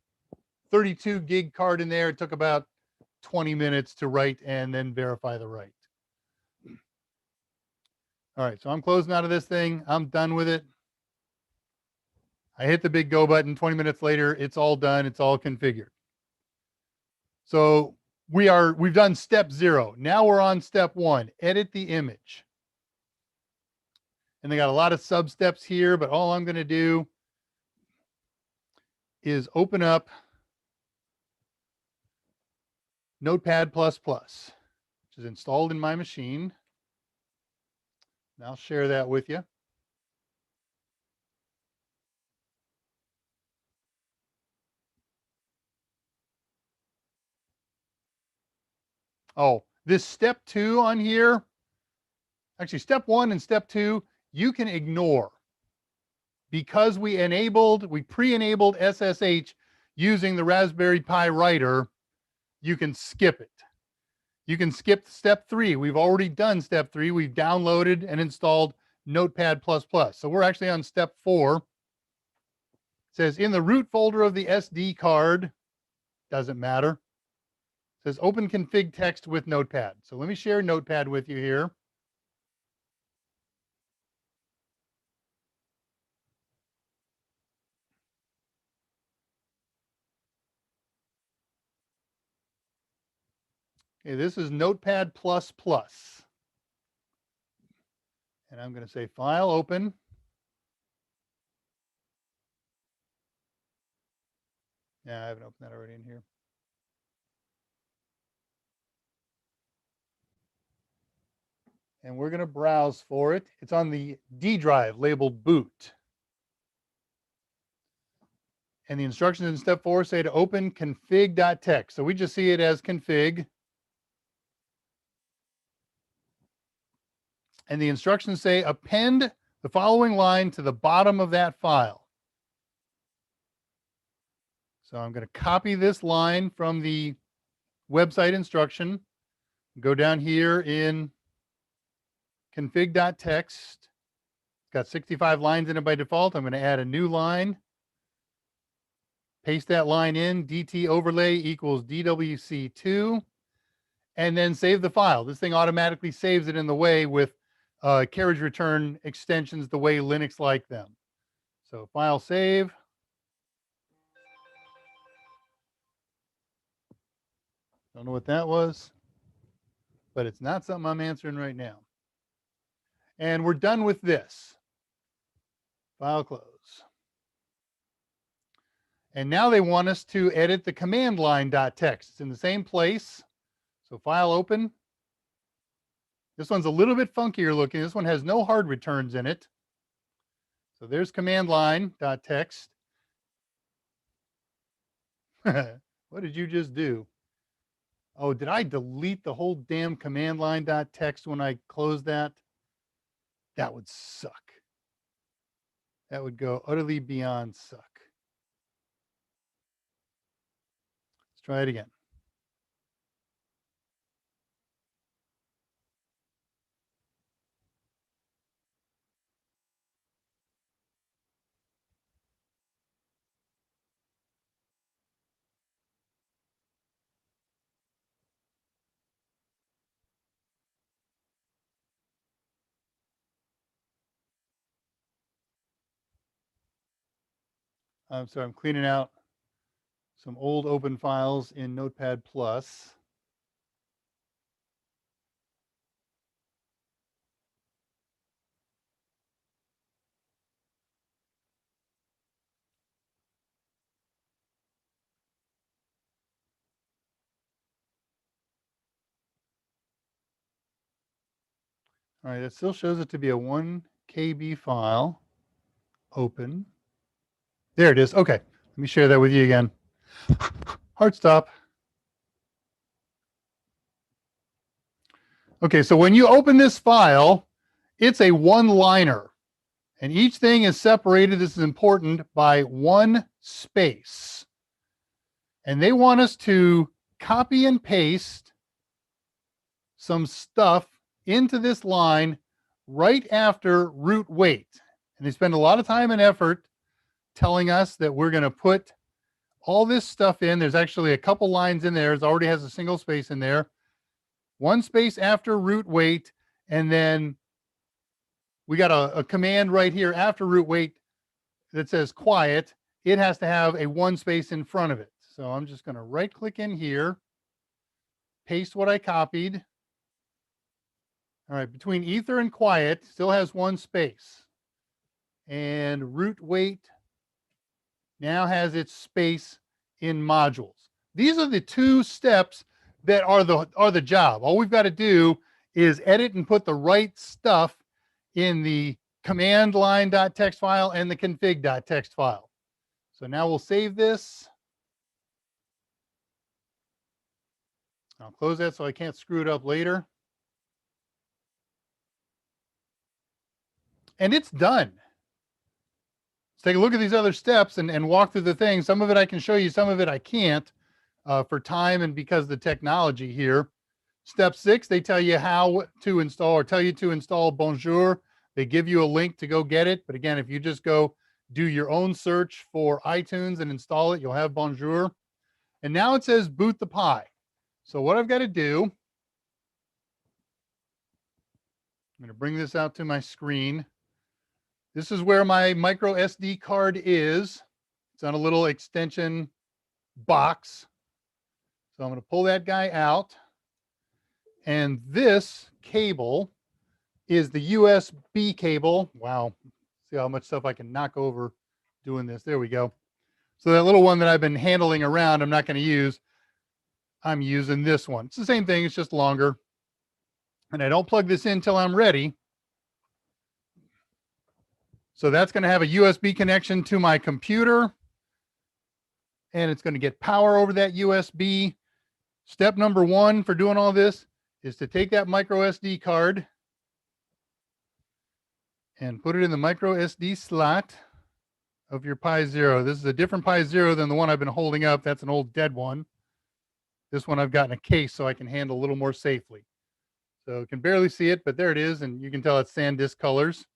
32 gig card in there. It took about 20 minutes to write and then verify the write. All right, so I'm closing out of this thing. I'm done with it. I hit the big go button. 20 minutes later, it's all done. It's all configured. So we've done step 0. Now we're on step 1, edit the image. And they got a lot of sub steps here, but all I'm going to do is open up Notepad++, which is installed in my machine. And I'll share that with you. Oh, this step 2 on here, actually step 1 and step 2, you can ignore because we pre-enabled SSH using the Raspberry Pi writer. You can skip it. You can skip step 3. We've already done step 3. We've downloaded and installed Notepad++. So we're actually on step 4. It says in the root folder of the SD card, doesn't matter. It says open config text with Notepad. So let me share Notepad with you here. Okay, this is Notepad++. And I'm going to say file open. Yeah, I haven't opened that already in here. And we're going to browse for it. It's on the D drive labeled boot. And the instructions in step 4 say to open config.txt. So we just see it as config. And the instructions say append the following line to the bottom of that file. So I'm going to copy this line from the website instruction, go down here in config.txt. It's got 65 lines in it by default. I'm going to add a new line. Paste that line in, DT overlay equals DWC2, and then save the file. This thing automatically saves it in the way with carriage return extensions the way Linux like them. So file save. Don't know what that was, but it's not something I'm answering right now. And we're done with this. File close. And now they want us to edit the command line.txt. It's in the same place. So file open. This one's a little bit funkier looking. This one has no hard returns in it. So there's command line.txt. What did you just do? Oh, did I delete the whole damn command line.txt when I closed that? That would suck. That would go utterly beyond suck. Let's try it again. So I'm cleaning out some old open files in Notepad+. All right, it still shows it to be a 1 KB file. Open. There it is. Okay, let me share that with you again. Hard stop. Okay, so when you open this file, it's a one-liner, and each thing is separated, this is important, by one space. And they want us to copy and paste some stuff into this line right after root wait. And they spend a lot of time and effort telling us that we're going to put all this stuff in. There's actually a couple lines in there. It already has a single space in there. One space after root wait, and then we got a command right here after root wait that says quiet. It has to have a one space in front of it. So I'm just going to right click in here, paste what I copied. All right, between ether and quiet still has one space. And root wait now has its space in modules. These are the two steps that are the job. All we've got to do is edit and put the right stuff in the command line.txt file and the config.txt file. So now we'll save this. I'll close that so I can't screw it up later. And it's done. Let's take a look at these other steps and walk through the things. Some of it I can show you, some of it I can't for time and because of the technology here. Step 6, they tell you how to install or tell you to install Bonjour. They give you a link to go get it. But again, if you just go do your own search for iTunes and install it, you'll have Bonjour. And now it says boot the Pi. So what I've got to do, I'm going to bring this out to my screen. This is where my micro SD card is. It's on a little extension box. So I'm going to pull that guy out. And this cable is the USB cable. Wow. See how much stuff I can knock over doing this. There we go. So that little one that I've been handling around, I'm not going to use. I'm using this one. It's the same thing. It's just longer. And I don't plug this in until I'm ready. So that's going to have a USB connection to my computer. And it's going to get power over that USB. Step number 1 for doing all this is to take that micro SD card and put it in the micro SD slot of your Pi Zero. This is a different Pi Zero than the one I've been holding up. That's an old dead one. This one I've got in a case so I can handle a little more safely. So you can barely see it, but there it is. And you can tell it's SanDisk colors.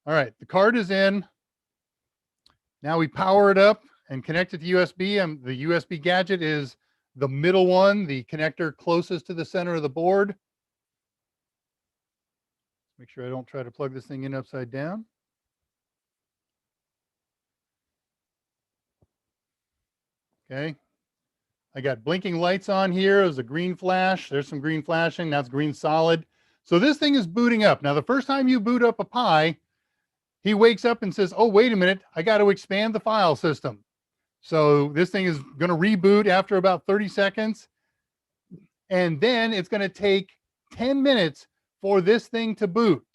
All right, the card is in. Now we power it up and connect it to USB. The USB gadget is the middle one, the connector closest to the center of the board. Make sure I don't try to plug this thing in upside down. Okay. I got blinking lights on here. There's a green flash. There's some green flashing. That's green solid. So this thing is booting up. Now, the first time you boot up a Pi, he wakes up and says, oh, wait a minute. I got to expand the file system. So this thing is going to reboot after about 30 seconds. And then it's going to take 10 minutes for this thing to boot,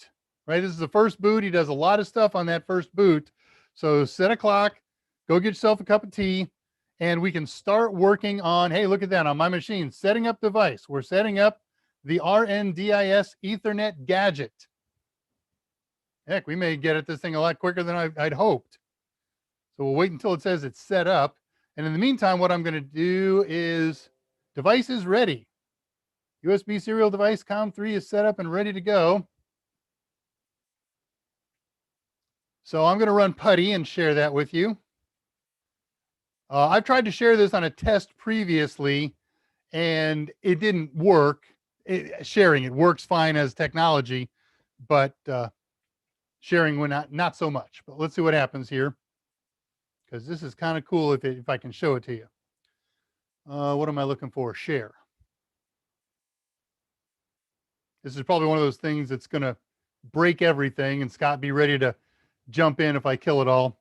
right? This is the first boot. He does a lot of stuff on that first boot. So set a clock, go get yourself a cup of tea, and we can start working on, hey, look at that on my machine, setting up device. We're setting up the RNDIS Ethernet gadget. Heck, we may get at this thing a lot quicker than I'd hoped. So we'll wait until it says it's set up. And in the meantime, what I'm going to do is device is ready. USB serial device COM3 is set up and ready to go. So I'm going to run PuTTY and share that with you. I've tried to share this on a test previously, and it didn't work. Sharing it works fine as technology, but sharing when not so much. But let's see what happens here, because this is kind of cool if I can show it to you. What am I looking for? Share. This is probably one of those things that's going to break everything, and Scott, be ready to jump in if I kill it all.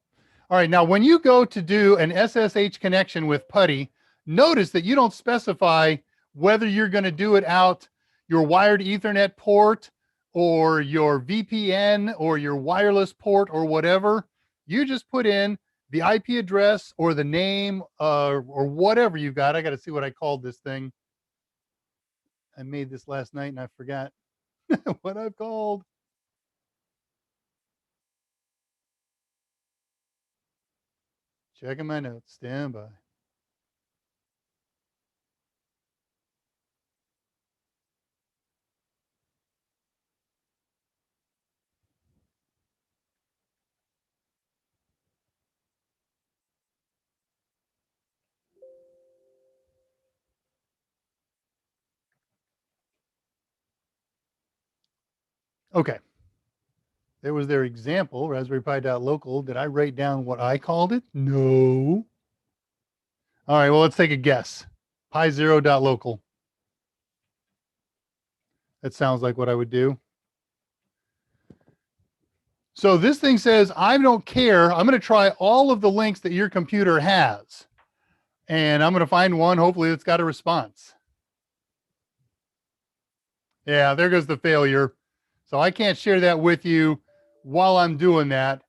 All right, now when you go to do an SSH connection with PuTTY, notice that you don't specify whether you're going to do it out your wired Ethernet port or your VPN or your wireless port or whatever. You just put in the IP address or the name or whatever you've got. I got to see what I called this thing. I made this last night and I forgot what I've called. Checking my notes. Stand by. Okay. There was their example, Raspberry Pi.local. Did I write down what I called it? No. All right, well, let's take a guess. Pi0.local. That sounds like what I would do. So this thing says, I don't care. I'm going to try all of the links that your computer has. And I'm going to find one, hopefully, that's got a response. Yeah, there goes the failure. So I can't share that with you while I'm doing that.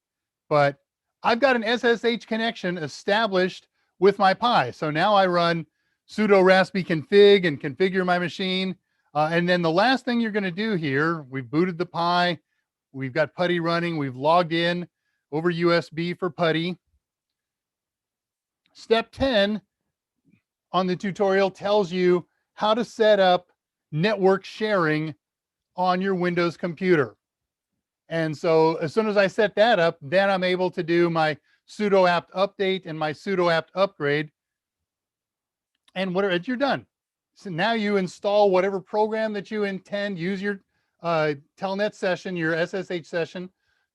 But I've got an SSH connection established with my Pi. So now I run sudo raspi config and configure my machine. And then the last thing you're going to do here, we've booted the Pi. We've got PuTTY running. We've logged in over USB for PuTTY. Step 10 on the tutorial tells you how to set up network sharing on your Windows computer. And so as soon as I set that up, then I'm able to do my sudo apt update and my sudo apt upgrade. And whatever, you're done. So now you install whatever program that you intend, use your telnet session, your SSH session,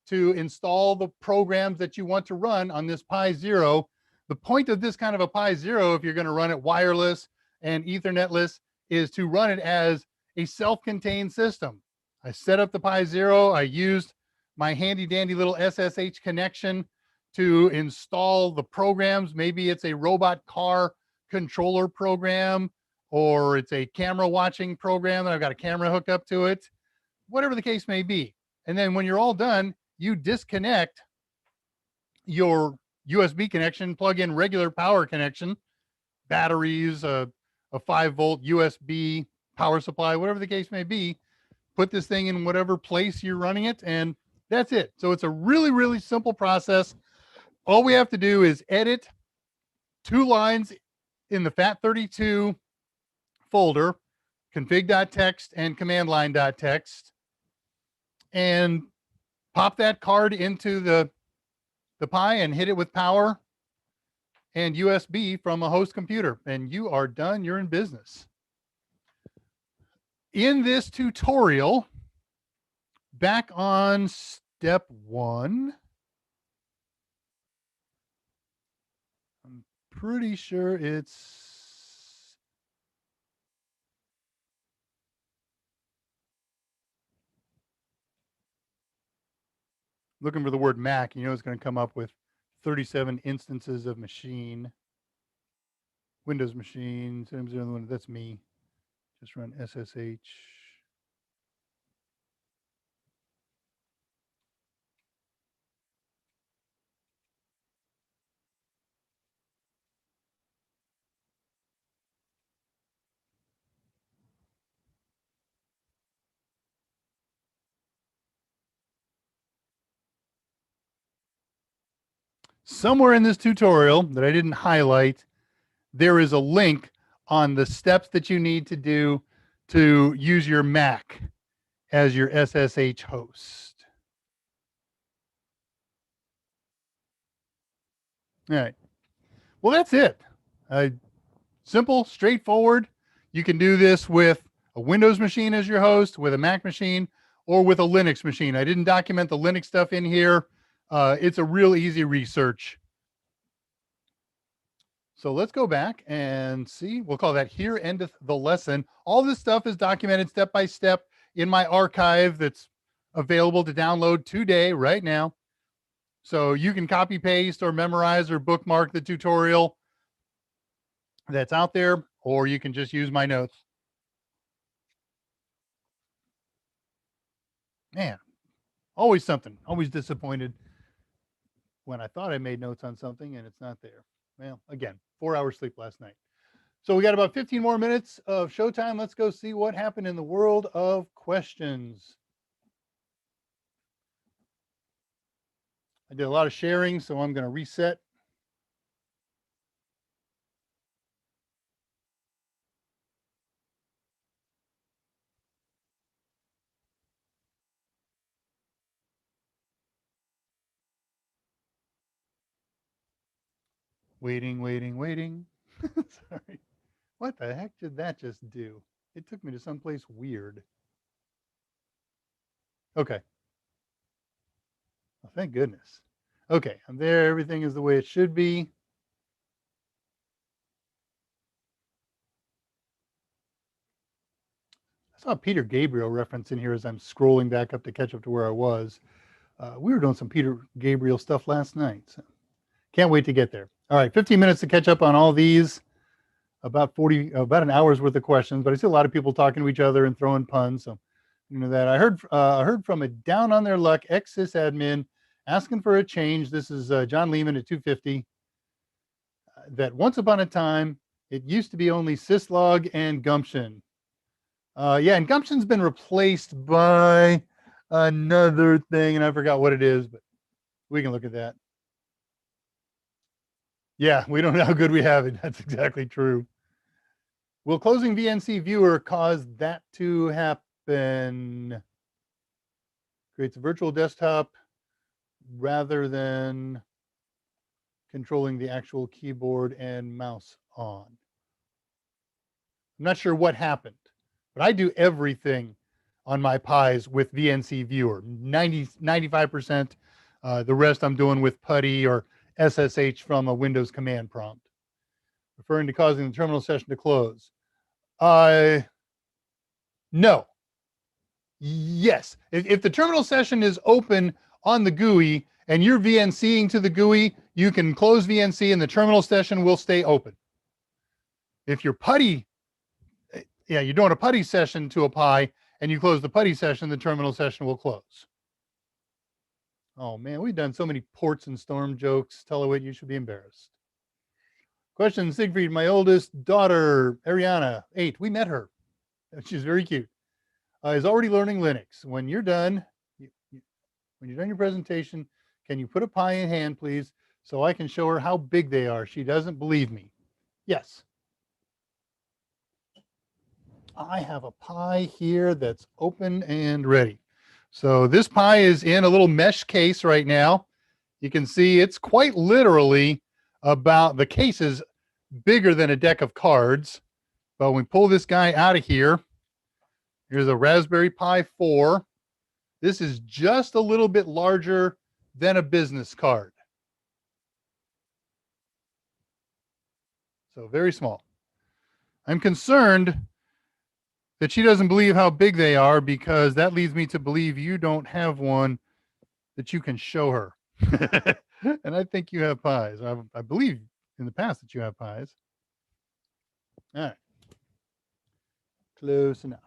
to install the programs that you want to run on this Pi0. The point of this kind of a Pi0, if you're going to run it wireless and Ethernetless, is to run it as a self-contained system. I set up the Pi0. I used my handy dandy little SSH connection to install the programs. Maybe it's a robot car controller program, or it's a camera watching program that I've got a camera hooked up to it, whatever the case may be. And then when you're all done, you disconnect your USB connection, plug in regular power connection, batteries, a 5-volt USB power supply, whatever the case may be, put this thing in whatever place you're running it, and that's it. So it's a really, really simple process. All we have to do is edit 2 lines in the FAT32 folder, config.txt and command line.txt, and pop that card into the Pi and hit it with power and USB from a host computer, and you are done. You're in business. In this tutorial, back on step 1, I'm pretty sure it's looking for the word Mac. You know it's going to come up with 37 instances of machine. Windows machine. That's me. Just run SSH. somewhere in this tutorial that I didn't highlight, there is a link on the steps that you need to do to use your Mac as your SSH host. All right. Well, that's it. Simple, straightforward. You can do this with a Windows machine as your host, with a Mac machine, or with a Linux machine. I didn't document the Linux stuff in here. It's a real easy research. So let's go back and see. We'll call that here endeth the lesson. All this stuff is documented step by step in my archive that's available to download today, right now. So you can copy paste or memorize or bookmark the tutorial that's out there, or you can just use my notes. Man, always something, always disappointed when I thought I made notes on something and it's not there. Well, again, 4 hours sleep last night. So we got about 15 more minutes of showtime. Let's go see what happened in the world of questions. I did a lot of sharing, so I'm going to reset. Waiting. Sorry. What the heck did that just do? It took me to someplace weird. Okay. Well, thank goodness. Okay, I'm there. Everything is the way it should be. I saw a Peter Gabriel reference in here as I'm scrolling back up to catch up to where I was. We were doing some Peter Gabriel stuff last night. So can't wait to get there. All right, 15 minutes to catch up on all these. About an hour's worth of questions, but I see a lot of people talking to each other and throwing puns. So you know that I heard from a down on their luck ex-sysadmin asking for a change. This is John Lehman at 250. That once upon a time it used to be only syslog and Gumption. Yeah, and Gumption's been replaced by another thing, and I forgot what it is, but we can look at that. Yeah, we don't know how good we have it. That's exactly true. Will closing VNC viewer cause that to happen? Creates a virtual desktop rather than controlling the actual keyboard and mouse on. I'm not sure what happened, but I do everything on my Pis with VNC viewer, 95%. The rest I'm doing with PuTTY or SSH from a Windows command prompt. Referring to causing the terminal session to close. No. Yes. If the terminal session is open on the GUI and you're VNCing to the GUI, you can close VNC and the terminal session will stay open. If you're PuTTY, you're doing a PuTTY session to a Pi and you close the PuTTY session, the terminal session will close. Oh man, we've done so many ports and storm jokes. Telewit, you should be embarrassed. Question, Siegfried, my oldest daughter, Ariana, 8. We met her. She's very cute. Is already learning Linux. When you're done, when you're done your presentation, can you put a Pi in hand, please, so I can show her how big they are? She doesn't believe me. Yes. I have a Pi here that's open and ready. So this Pi is in a little mesh case right now. You can see it's quite literally about, the case is bigger than a deck of cards. But when we pull this guy out of here, here's a Raspberry Pi 4. This is just a little bit larger than a business card. So very small. I'm concerned that she doesn't believe how big they are, because that leads me to believe you don't have one that you can show her. And I think you have Pis. I believe in the past that you have Pis. All right. Close enough.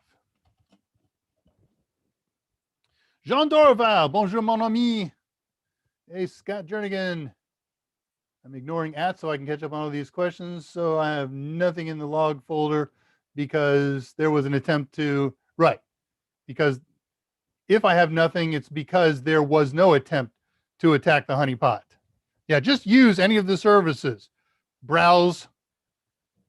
Jean Dorval, bonjour mon ami. Hey, Scott Jernigan. I'm ignoring @ so I can catch up on all these questions. So I have nothing in the log folder because there was an attempt to, right. Because if I have nothing, it's because there was no attempt to attack the honeypot. Yeah, just use any of the services. Browse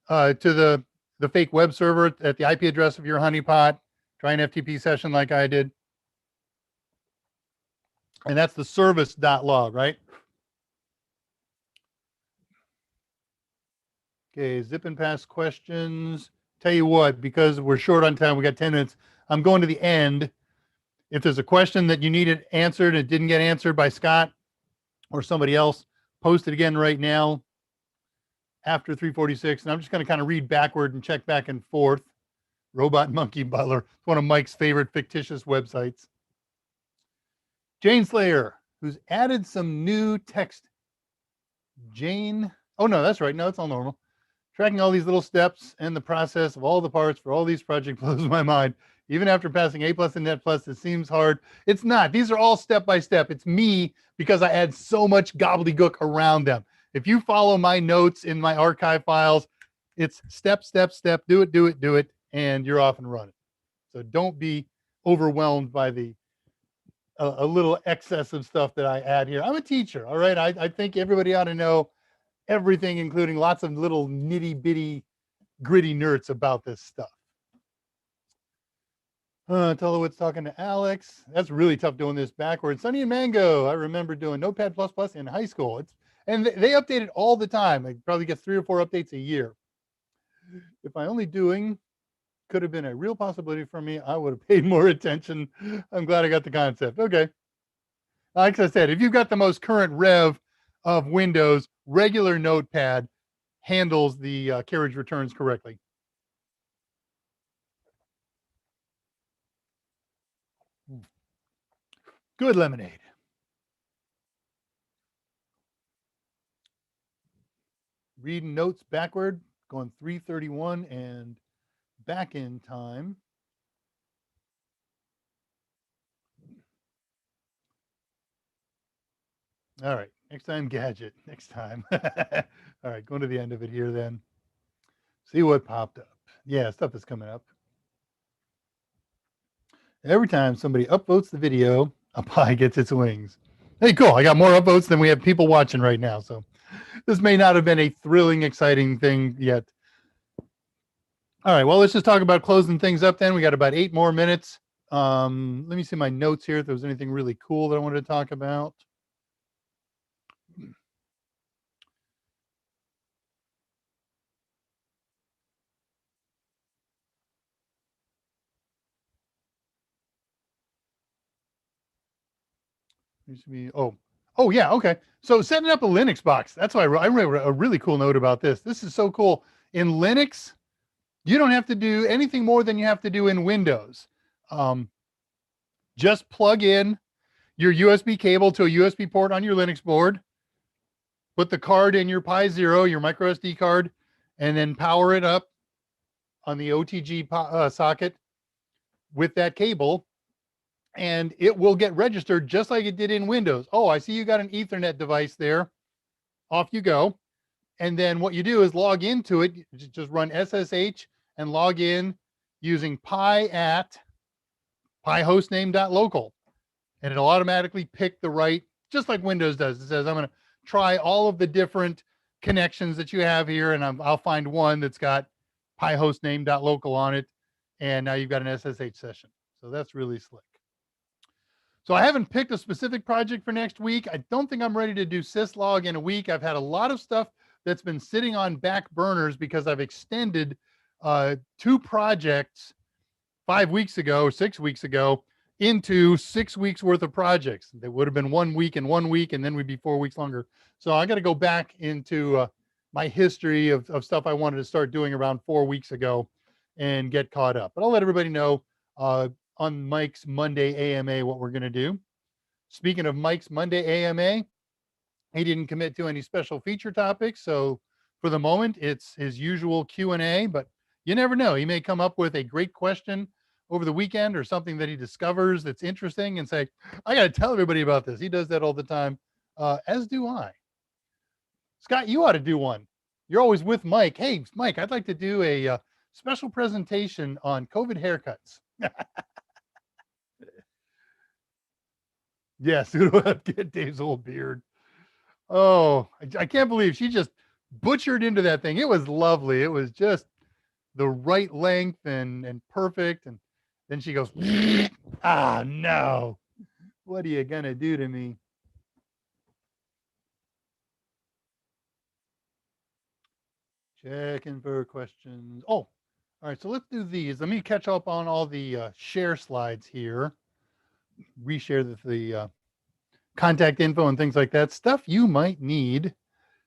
to the fake web server at the IP address of your honeypot. Try an FTP session like I did. And that's the service.log, right? Okay, zip and pass questions. Tell you what, because we're short on time, we got 10 minutes. I'm going to the end. If there's a question that you needed answered, it didn't get answered by Scott or somebody else, post it again right now after 3:46. And I'm just going to kind of read backward and check back and forth. Robot Monkey Butler. It's one of Mike's favorite fictitious websites. Jane Slayer, who's added some new text. Jane. Oh, no, that's right. No, it's all normal. Tracking all these little steps and the process of all the parts for all these projects blows my mind. Even after passing A+ and Net Plus, it seems hard. It's not. These are all step by step. It's me because I add so much gobbledygook around them. If you follow my notes in my archive files, it's step, step, step, do it, do it, do it, and you're off and running. So don't be overwhelmed by the a little excessive stuff that I add here. I'm a teacher, all right? I think everybody ought to know everything, including lots of little nitty bitty gritty nerds about this stuff. Tellowitz talking to Alex. That's really tough doing this backwards. Sunny and Mango. I remember doing Notepad++ in high school. And they update it all the time. It probably gets 3 or 4 updates a year. If I only doing could have been a real possibility for me, I would have paid more attention. I'm glad I got the concept. Okay. Like I said, if you've got the most current rev of Windows, regular Notepad handles the carriage returns correctly. Good lemonade. Reading notes backward, going 3:31 and back in time. All right, next time Gadget, next time. All right, going to the end of it here then. See what popped up. Yeah, stuff is coming up. Every time somebody upvotes the video, a pie gets its wings. Hey, cool. I got more upvotes than we have people watching right now. So this may not have been a thrilling, exciting thing yet. All right, well, let's just talk about closing things up then. We got about 8 more minutes. Let me see my notes here if there was anything really cool that I wanted to talk about. Oh yeah, okay. So setting up a Linux box. That's why I wrote a really cool note about this. This is so cool. In Linux, you don't have to do anything more than you have to do in Windows. Just plug in your USB cable to a USB port on your Linux board, put the card in your Pi Zero, your micro SD card, and then power it up on the OTG socket with that cable, and it will get registered just like it did in Windows. Oh, I see you got an Ethernet device there. Off you go. And then what you do is log into it. Just run SSH and log in using pi at pihostname.local. And it'll automatically pick the right, just like Windows does. It says, I'm going to try all of the different connections that you have here, and I'll find one that's got pihostname.local on it. And now you've got an SSH session. So that's really slick. So I haven't picked a specific project for next week. I don't think I'm ready to do syslog in a week. I've had a lot of stuff that's been sitting on back burners because I've extended 2 projects 5 weeks ago, 6 weeks ago, into 6 weeks worth of projects. That would have been 1 week and 1 week, and then we'd be 4 weeks longer. So I got to go back into my history of stuff I wanted to start doing around 4 weeks ago and get caught up. But I'll let everybody know on Mike's Monday AMA what we're going to do. Speaking of Mike's Monday AMA, he didn't commit to any special feature topics. So for the moment, it's his usual Q&A, but you never know. He may come up with a great question over the weekend or something that he discovers that's interesting and say, I got to tell everybody about this. He does that all the time, as do I. Scott, you ought to do one. You're always with Mike. Hey, Mike, I'd like to do a special presentation on COVID haircuts. Yes, who do I get Dave's old beard? Oh, I can't believe she just butchered into that thing. It was lovely. It was just the right length and perfect. And then she goes, ah, no. What are you going to do to me? Checking for questions. Oh, all right. So let's do these. Let me catch up on all the share slides here. Reshare the contact info and things like that. Stuff you might need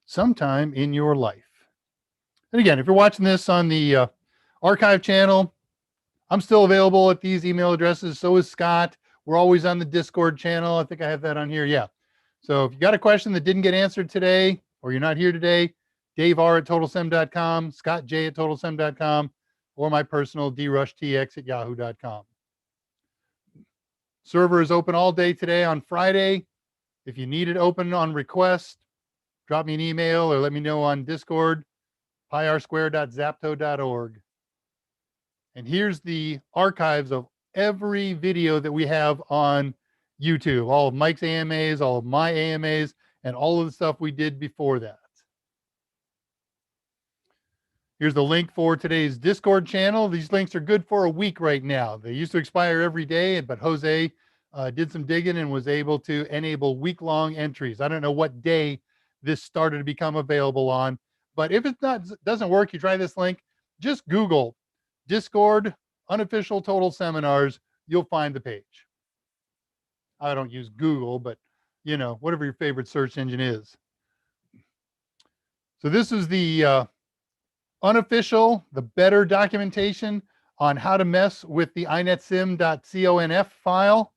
sometime in your life. And again, if you're watching this on the archive channel, I'm still available at these email addresses. So is Scott. We're always on the Discord channel. I think I have that on here. Yeah. So if you got a question that didn't get answered today, or you're not here today, Dave R at TotalSem.com, Scott J at TotalSem.com, or my personal drushtx at yahoo.com. Server is open all day today on Friday. If you need it open on request, drop me an email or let me know on Discord, pirsquare.zapto.org. And here's the archives of every video that we have on YouTube, all of Mike's AMAs, all of my AMAs, and all of the stuff we did before that. Here's the link for today's Discord channel. These links are good for a week right now. They used to expire every day, but Jose did some digging and was able to enable week-long entries. I don't know what day this started to become available on, but if it doesn't work, you try this link, just Google Discord unofficial total seminars. You'll find the page. I don't use Google, but whatever your favorite search engine is. So this is the unofficial, the better documentation on how to mess with the InetSim.conf file,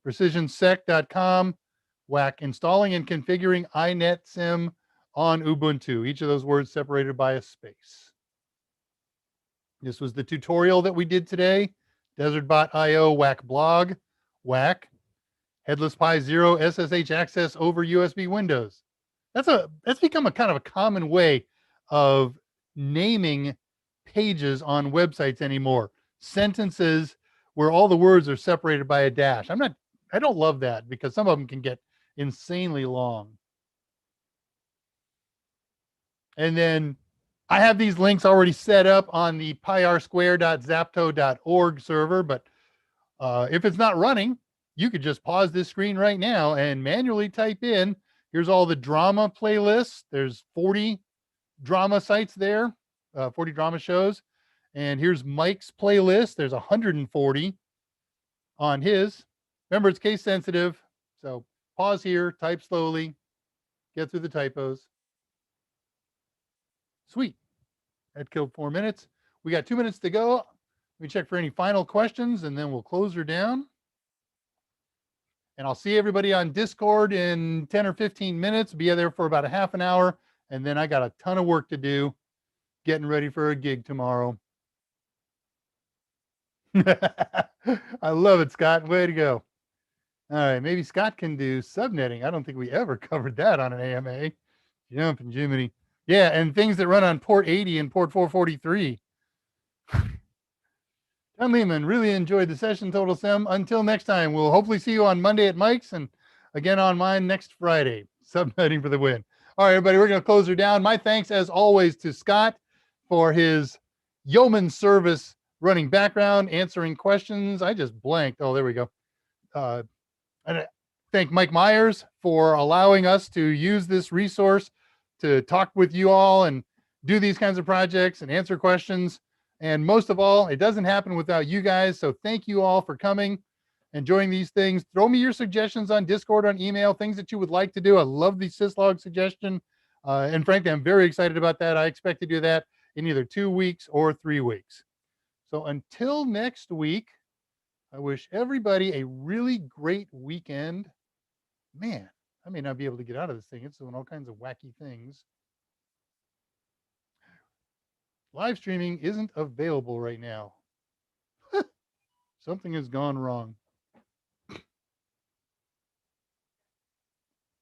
precisionsec.com, whack installing and configuring InetSim on Ubuntu. Each of those words separated by a space. This was the tutorial that we did today. DesertBot.io, whack blog, whack, Headless Pi 0 SSH access over USB Windows. That's become a kind of a common way of naming pages on websites anymore. Sentences where all the words are separated by a dash. I don't love that because some of them can get insanely long. And then I have these links already set up on the pirsquare.zapto.org server, but if it's not running, you could just pause this screen right now and manually type in, here's all the drama playlists. There's 40 drama sites there, 40 drama shows. And here's Mike's playlist. There's 140 on his. Remember, it's case sensitive. So pause here, type slowly, get through the typos. Sweet. That killed 4 minutes. We got 2 minutes to go. Let me check for any final questions and then we'll close her down. And I'll see everybody on Discord in 10 or 15 minutes. Be there for about a half an hour. And then I got a ton of work to do getting ready for a gig tomorrow. I love it, Scott. Way to go. All right. Maybe Scott can do subnetting. I don't think we ever covered that on an AMA. Jumping Jiminy. Yeah. And things that run on port 80 and port 443. John Lehman, really enjoyed the session, Total Sem. Until next time, we'll hopefully see you on Monday at Mike's and again on mine next Friday. Subnetting for the win. All right, everybody, we're going to close her down. My thanks, as always, to Scott for his yeoman service running background, answering questions. I just blanked. Oh, there we go. And I thank Mike Myers for allowing us to use this resource to talk with you all and do these kinds of projects and answer questions. And most of all, it doesn't happen without you guys. So thank you all for coming, enjoying these things. Throw me your suggestions on Discord, on email, things that you would like to do. I love the syslog suggestion. And frankly, I'm very excited about that. I expect to do that in either 2 weeks or 3 weeks. So until next week, I wish everybody a really great weekend. Man, I may not be able to get out of this thing. It's doing all kinds of wacky things. Live streaming isn't available right now. Something has gone wrong.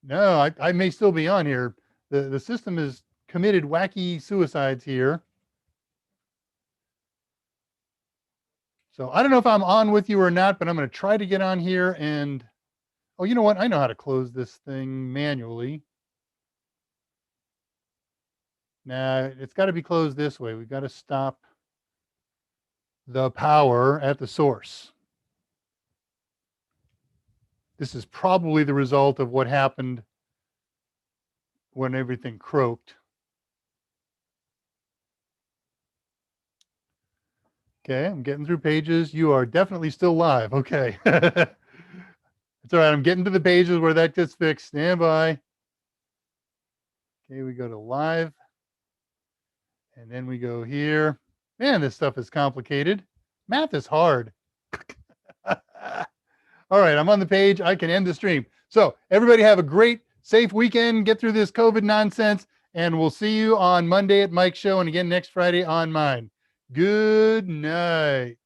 No, I may still be on here. The system has committed wacky suicides here. So I don't know if I'm on with you or not, but I'm going to try to get on here and, oh, you know what? I know how to close this thing manually. Now it's got to be closed this way. We've got to stop the power at the source. This is probably the result of what happened when everything croaked. Okay, I'm getting through pages. You are definitely still live. Okay. It's all right. I'm getting to the pages where that gets fixed. Stand by. Okay, we go to live. And then we go here. Man, this stuff is complicated. Math is hard. All right, I'm on the page. I can end the stream. So everybody have a great, safe weekend. Get through this COVID nonsense. And we'll see you on Monday at Mike's show and again next Friday on mine. Good night.